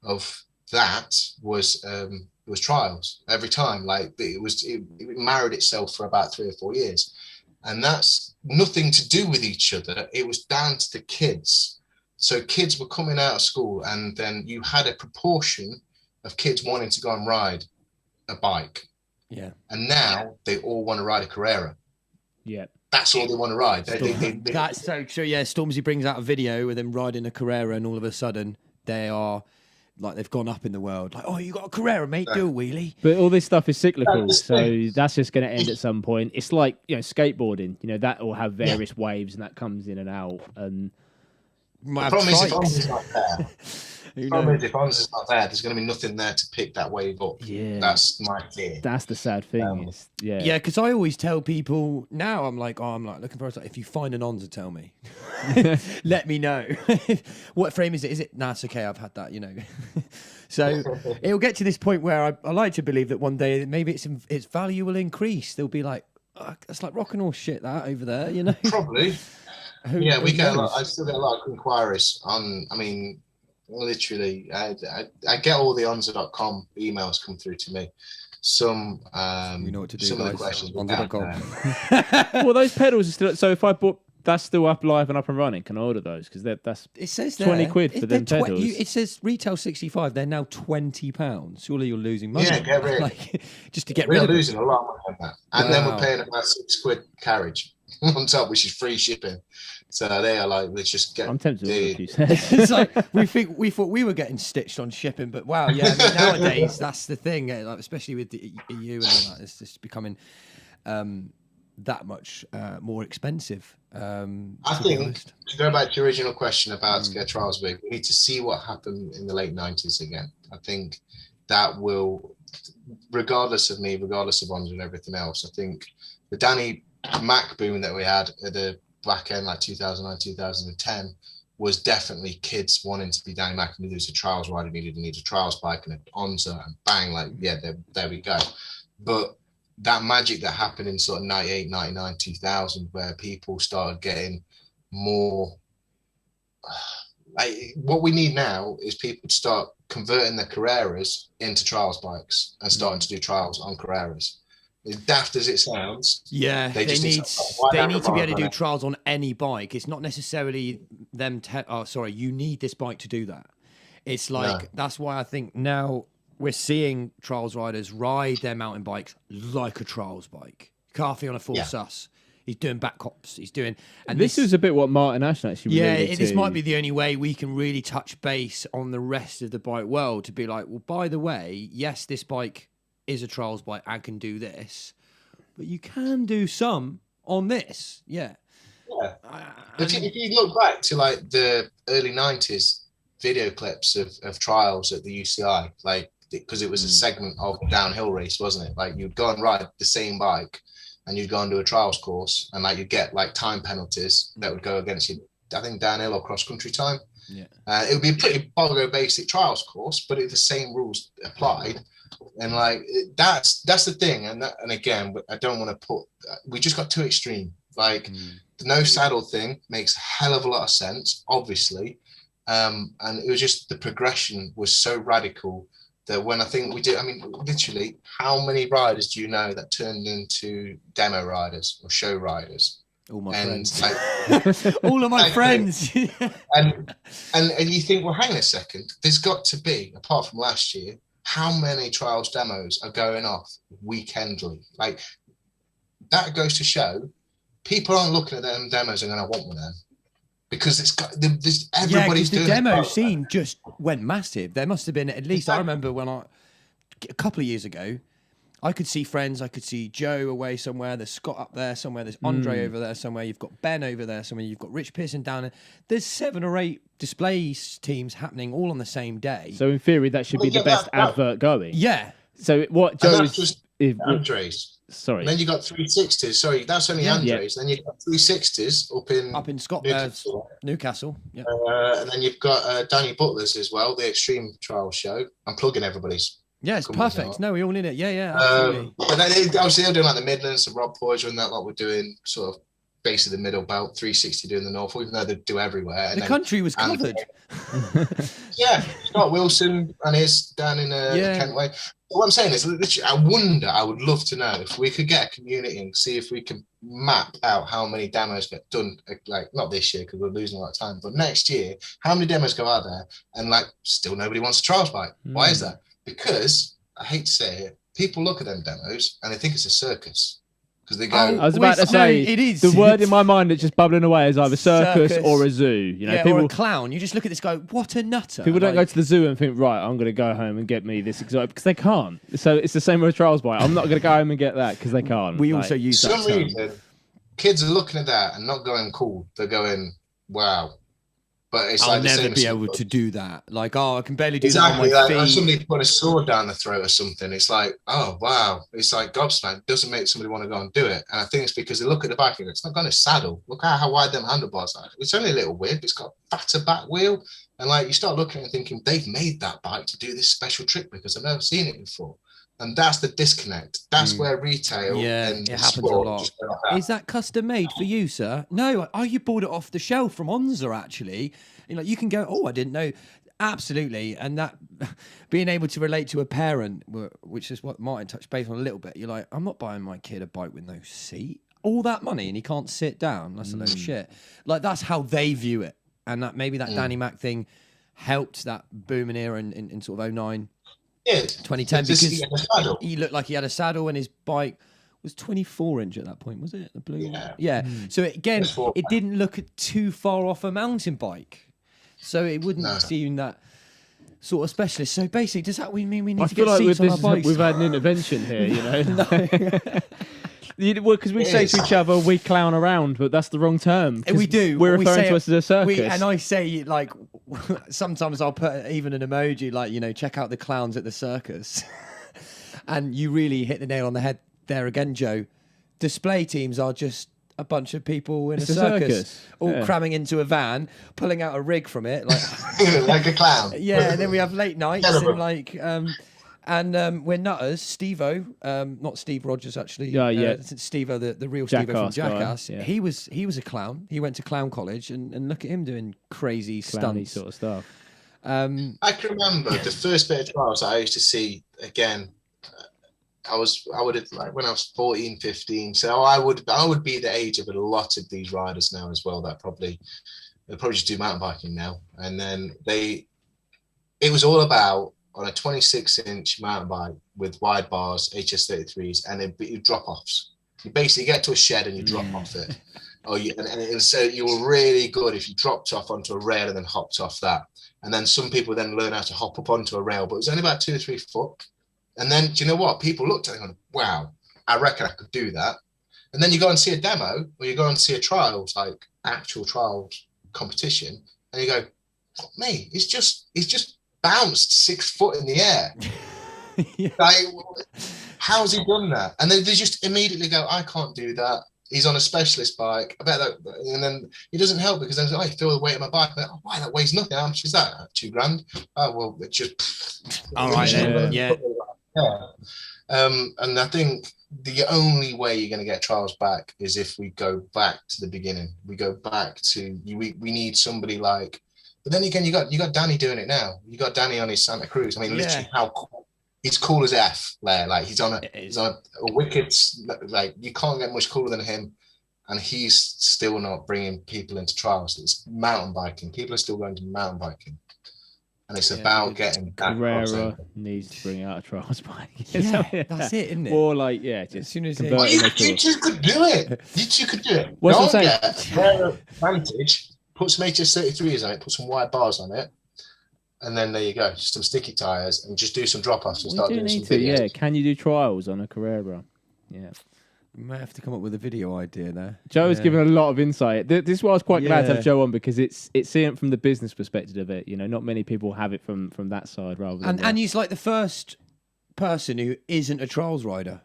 of that was trials every time. Like it married itself for about 3 or 4 years, and that's nothing to do with each other. It was down to the kids. So kids were coming out of school, and then you had a proportion of kids wanting to go and ride a bike. Yeah. And now they all want to ride a Carrera. Yeah. That's all they want to ride. That's so true. Yeah, Stormzy brings out a video with them riding a Carrera, and all of a sudden they are like they've gone up in the world. Like, oh, you got a Carrera, mate? Do a wheelie. But all this stuff is cyclical, so that's just going to end at some point. It's like skateboarding. That will have various waves, and that comes in and out. And the problem is if ONZA's not there. The problem is if ONZA's not there, there's going to be nothing there to pick that wave up. Yeah, that's my fear. That's the sad thing. Yeah, because I always tell people now. I'm like looking for. If you find an ONZA, tell me. Let me know. What frame is it? Is it? Nah, it's okay. I've had that. So it'll get to this point where I like to believe that one day maybe its value will increase. They'll be like, it's like rock and roll shit that over there. Probably. We get a lot. I still get a lot of inquiries on. I mean. Literally, I get all the ONZA.com emails come through to me. Some, you know what to do. Some of the questions. ONZA.com. Well, those pedals are still. So if I bought, that's still up live and up and running. Can I order those? Because that's it says £20 for them pedals. It says retail 65. They're now £20. Surely you're losing money. Yeah, get rid. Just to get rid of it. We're losing a lot of money on that, and then we're paying about £6 carriage on top, which is free shipping. So they are like, let's just get. I'm tempted to order a few sets. It's like we thought we were getting stitched on shipping, but wow, yeah. I mean, nowadays that's the thing, like, especially with the EU and all that. It's just becoming that much more expensive. I think to go back to your original question about to get trials big, we need to see what happened in the late 90s again. I think that will, regardless of me, regardless of ONZA and everything else, I think the Danny Mac boom that we had at the back end, like 2009, 2010, was definitely kids wanting to be Danny Mac, and there's a trials rider needed a trials bike and an ONZA, and bang, like, yeah, there we go. But that magic that happened in sort of 98, 99, 2000, where people started getting more, like, what we need now is people to start converting their Carreras into trials bikes and starting to do trials on Carreras. As daft as it sounds, they need to be able to do trials on any bike. It's not necessarily them. You need this bike to do that. It's like that's why I think now we're seeing trials riders ride their mountain bikes like a trials bike. Carthy on a full sus. He's doing back cops. He's doing, and this is a bit what Martin Ashton actually. This might be the only way we can really touch base on the rest of the bike world to be like, well, by the way, yes, this bike is a trials bike. I can do this, but you can do some on this. Yeah. If you look back to like the early 90s video clips of trials at the UCI, like, because it was a segment of a downhill race, wasn't it? Like, you'd go and ride the same bike and you'd go and do a trials course, and like you'd get like time penalties that would go against you, I think downhill or cross country time. Yeah. It would be a pretty basic trials course, but the same rules applied. And like that's the thing, and again, I don't want to put. We just got too extreme. Like the no saddle thing makes a hell of a lot of sense, obviously, and it was just the progression was so radical that when I think we did, I mean, literally, how many riders do you know that turned into demo riders or show riders? All my friends, all of my friends, and you think, well, hang on a second, there's got to be, apart from last year. How many trials demos are going off weekendly? Like, that goes to show people aren't looking at them demos and going, I want one of them. Because there's everybody's doing it. The demo scene just went massive. There must have been, at least I remember when a couple of years ago, I could see friends, I could see Joe away somewhere, there's Scott up there somewhere, there's Andre over there somewhere, you've got Ben over there somewhere, you've got Rich Pearson down there. There's 7 or 8 display teams happening all on the same day. So in theory, that should be the best advert going. Yeah. So what Joe is... just Andres. Sorry. And then you got 360s. Sorry, that's only Andres. Then you've got 360s up in Scotland, Newcastle. Yeah. And then you've got Danny Butler's as well, the Extreme Trial Show. I'm plugging everybody's. Yeah, it's perfect. No, we're all in it. Yeah, absolutely. But then obviously they're doing like the Midlands, and Rob Poyzer and that lot were doing sort of base of the middle belt, 360 doing the North, even though they do everywhere. And the country was covered. Yeah, Scott Wilson and his down in Kentway. What I'm saying is, literally, I would love to know if we could get a community and see if we can map out how many demos get done, like not this year because we're losing a lot of time, but next year, how many demos go out there and like still nobody wants a trials bike. Why is that? Because I hate to say it, people look at them demos and they think it's a circus. Because they go, I was about to say, it is. The word in my mind that's just bubbling away is either circus or a zoo. You know, people, or a clown. You just look at this guy, what a nutter. People don't go to the zoo and think, right, I'm going to go home and get me this exotic, because they can't. So it's the same with a trials bike. I'm not going to go home and get that because they can't. We also use that term. Reason, kids are looking at that and not going cool. They're going, wow. But it's I'll like never be able to do that. Like, I can barely do that on my feet. Like somebody put a sword down the throat or something. It's like, oh, wow. It's like gobsmacked. It doesn't make somebody want to go and do it. And I think it's because they look at the bike and it's not got a saddle. Look at how wide them handlebars are. It's only a little whip. It's got a fatter back wheel. And like, you start looking and thinking, they've made that bike to do this special trick because I've never seen it before. And that's the disconnect. That's where retail and it happens a lot. Is that custom made for you, sir? No. Oh, you bought it off the shelf from ONZA, actually. You know, you can go, oh, I didn't know. Absolutely. And that being able to relate to a parent, which is what Martin touched base on a little bit. You're like, I'm not buying my kid a bike with no seat. All that money and he can't sit down. That's a load of shit. Like, that's how they view it. And that maybe that Danny Mac thing helped that booming era in sort of 09. Yeah, 2010, because he looked like he had a saddle and his bike was 24-inch at that point, was it? The blue one? Yeah. So it didn't look too far off a mountain bike. So it wouldn't seem that sort of specialist. So basically, does that mean we need to get seats on our bikes? We've had an intervention here, you know. Well, because we say to each other, we clown around, but that's the wrong term. We do. We're referring to us as a circus. And I say, like, sometimes I'll put even an emoji, like, you know, check out the clowns at the circus. And you really hit the nail on the head there again, Joe. Display teams are just a bunch of people in It's a a circus, all yeah. cramming into a van, pulling out a rig from it, like like a clown. yeah. And then we have late nights Terrible. and like we're nutters. Steve-O, not Steve Rogers actually. Yeah. Steve-O, the real Steve-O from Jackass guy, Jackass. yeah. He was a clown. He went to clown college, and look at him doing crazy Clowny stunts. sort of stuff. I can remember the first bit of trials I used to see again. I would have, like, when I was 14, 15. So I would be the age of a lot of these riders now as well. That probably just do mountain biking now. And then it was all about on a 26-inch mountain bike with wide bars, HS33s, and it'd be drop-offs. You basically get to a shed and you drop off it. And so you were really good if you dropped off onto a rail and then hopped off that. And then some people then learn how to hop up onto a rail, but it was only about 2 or 3 foot. And then, do you know what? People looked at it and went, wow, I reckon I could do that. And then you go and see a demo, or you go and see a trials, like actual trials competition, and you go, mate, he's just bounced 6 foot in the air. Yeah. Like, how's he done that? And then they just immediately go, I can't do that. He's on a specialist bike. I bet that, and then it doesn't help because then I feel the weight of my bike. Like, oh, why, that weighs nothing. How much is that? $2,000. Oh well, it's just All right, then. Yeah. And I think the only way you're going to get trials back is if we go back to the beginning. We go back to we need somebody like. But then again, you got Danny doing it now. You got Danny on his Santa Cruz. I mean, literally, how cool. He's cool as F, Blair. Like he's on a wicked, like you can't get much cooler than him, and he's still not bringing people into trials. It's mountain biking. People are still going to mountain biking, and it's about getting that. Carrera needs to bring out a trials bike. Yeah, that's it, isn't it? Or like, yeah, just as soon as Well, you two could do it. You two could do it. What's Go I'm and get a Carrera Vantage, put some HS33s on it, put some wide bars on it. And then there you go, just some sticky tires, and just do some drop-offs and start doing some videos. Yeah, can you do trials on a Carrera? Yeah. We might have to come up with a video idea there. Joe's given a lot of insight. This is why I was quite glad to Yeah. have Joe on, because it's seeing it from the business perspective of it. You know, not many people have it from that side rather than And he's like the first person who isn't a trials rider.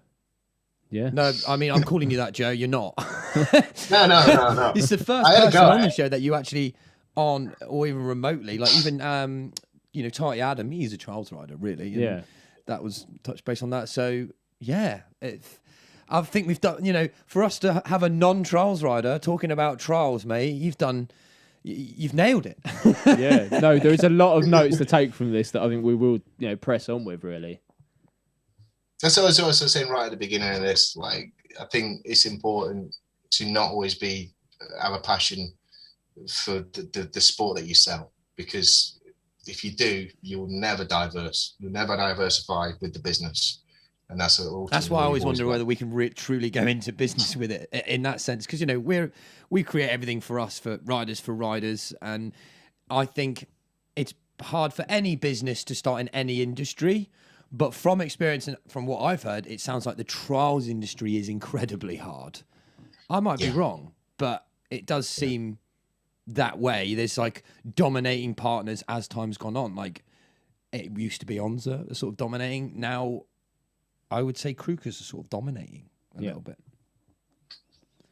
yeah. No, I mean, I'm calling you that, Joe. You're not. No. It's the first I had a person go on at the it. show that you actually on, or even remotely, like even Tati Adam, he's a trials rider, really. And Yeah. that was touch base on that. So yeah, I think we've done. For us to have a non-trials rider talking about trials, mate, you've nailed it. Yeah. No, there is a lot of notes to take from this that I think we will, press on with really. That's what I was also saying right at the beginning of this. Like, I think it's important to not always have a passion for the sport that you sell, because if you do, you'll never diversify with the business. And that's why I always wonder whether we can truly go into business with it in that sense, because we create everything for us, for riders, and I think it's hard for any business to start in any industry. But from experience and from what I've heard, it sounds like the trials industry is incredibly hard. I might be wrong, but it does seem that way. There's like dominating partners as time's gone on. Like it used to be ONZA sort of dominating. Now I would say Kruger's are sort of dominating a little bit.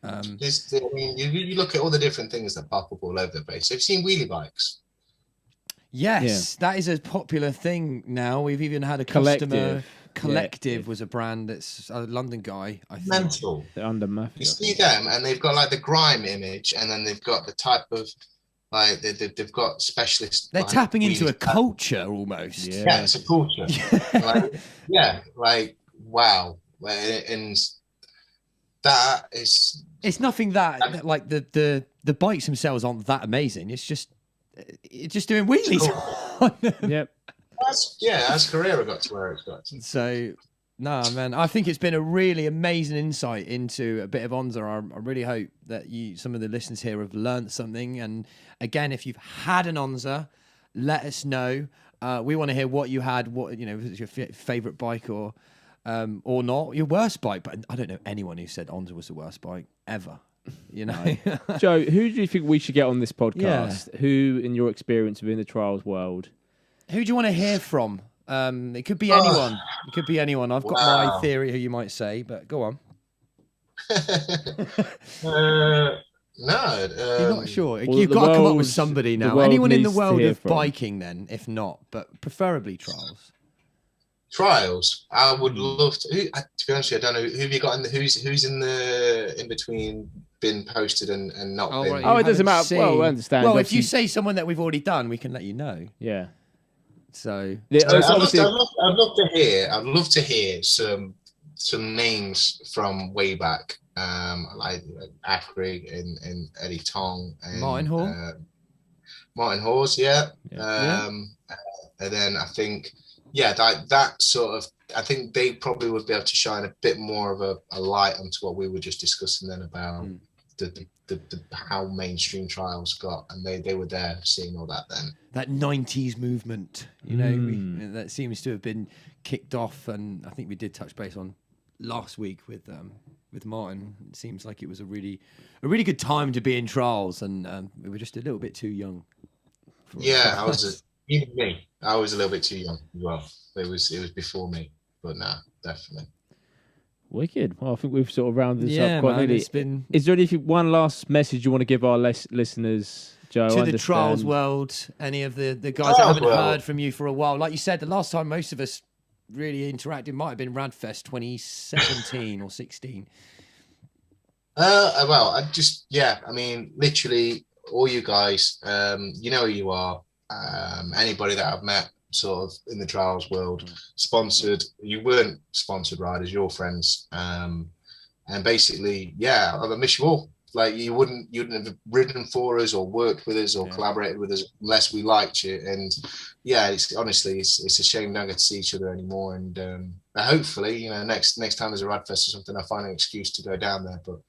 You look at all the different things that pop up all over the place. Have you seen wheelie bikes? Yes, that is a popular thing now. We've even had a customer. Collective was a brand that's a London guy, I think. Mental. They're under Mafia. You see them, and they've got like the grime image, and then they've got the type of like they've got specialists. They're like, tapping into a wheelie- culture almost. Yeah, it's a culture. Like wow, and that is. It's nothing that like the bikes themselves aren't that amazing. It's just doing wheelies. Yep. As Carrera got to where it's got to. So, no, man, I think it's been a really amazing insight into a bit of ONZA. I really hope that some of the listeners here have learned something. And again, if you've had an ONZA, let us know. We want to hear what you had. What was your favorite bike or not your worst bike? But I don't know anyone who said ONZA was the worst bike ever. Joe, who do you think we should get on this podcast? Who, in your experience within the trials world? Who do you want to hear from? It could be anyone. It could be anyone. I've got my theory who you might say, but go on. No. You're not sure. Well, You've the got to come up with world's- somebody the now. world Anyone in the needs to world hear of from. biking, then, if not, but preferably trials. Trials. I would love to. To be honest with you, I don't know who have you got in the who's in the in between been posted and not been. Right, Oh, you it doesn't haven't matter. Well, I seen- understand. Well, if you Obviously- say someone that we've already done, we can let you know. Yeah. So It's I'd obviously- love to hear. I'd love to hear some names from way back, like Afrig and Eddie Tong and Martin Hall. Martin Hawes, yeah. Yeah. And then I think, yeah, that sort of, I think they probably would be able to shine a bit more of a light onto what we were just discussing then about the how mainstream trials got, and they were there seeing all that then. That 90s movement, you know, that seems to have been kicked off, and I think we did touch base on last week with Martin. It seems like it was a really good time to be in trials, and we were just a little bit too young. Yeah, even me. I was a little bit too young as well. It was before me, but no, definitely. Wicked. Well, I think we've sort of rounded this Yeah, up quite man, neatly. it's been Is there one last message you want to give our listeners, Joe? to the trials world. Any of the guys that haven't heard from you for a while. Like you said, the last time most of us really interacted might have been Radfest 2017 or 16. Well, I mean, literally all you guys, you know who you are. Anybody that I've met sort of in the trials world, sponsored, you weren't sponsored riders, your friends. And basically, yeah, I miss you all. Like you wouldn't have ridden for us or worked with us or collaborated with us unless we liked you. And yeah, it's honestly, it's a shame we don't get to see each other anymore. And hopefully, you know, next time there's a Radfest or something, I find an excuse to go down there. But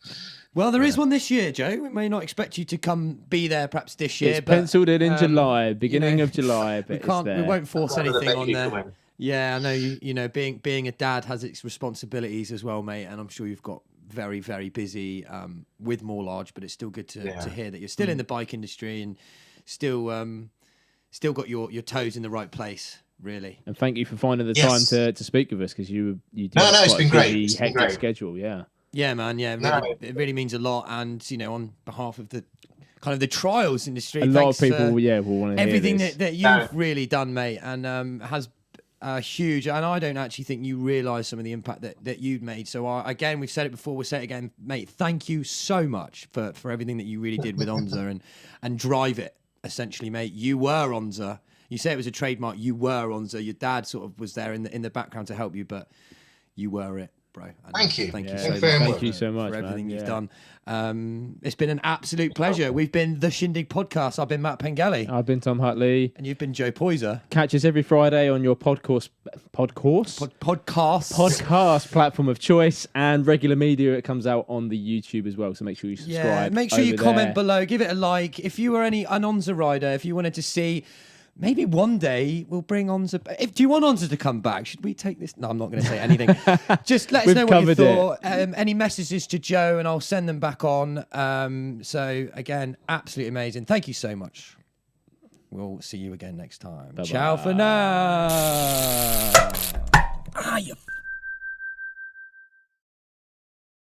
well, there is one this year, Joe. We may not expect you to come be there perhaps this year. It's penciled in July, beginning you know, of July. But we won't force anything on there. Coming. Yeah, I know. You know, being a dad has its responsibilities as well, mate. And I'm sure you've got very, very busy with more large, but it's still good to hear that you're still in the bike industry and still got your toes in the right place, really. And thank you for finding the time to speak with us, because you do it's been great. Hectic schedule, yeah. Yeah, man. Yeah, really, it really means a lot. And you know, on behalf of the kind of the trials industry, A lot of people, will want to everything hear this. that you've really done, mate, and has huge. And I don't actually think you realise some of the impact that you've made. So again, we've said it before, we'll say it again, mate. Thank you so much for everything that you really did with ONZA and drive it. Essentially, mate, you were ONZA. You say it was a trademark. You were ONZA. Your dad sort of was there in the background to help you, but you were it, bro. And thank you. Thank you so much for everything man. you've done. It's been an absolute pleasure. We've been the Shindig Podcast. I've been Matt Pengelly. I've been Tom Hutley. And you've been Joe Poyzer. Catch us every Friday on your podcast platform of choice, and regular media. It comes out on the YouTube as well, so make sure you subscribe. Yeah, make sure you over comment there. below, give it a like. If you were an ONZA rider, if you wanted to see, maybe one day we'll bring ONZA. Do you want ONZA to come back? Should we take this? No, I'm not going to say anything. Just let us know what you thought. Any messages to Joe, and I'll send them back on. So again, absolutely amazing. Thank you so much. We'll see you again next time. Bye-bye. Ciao for now. You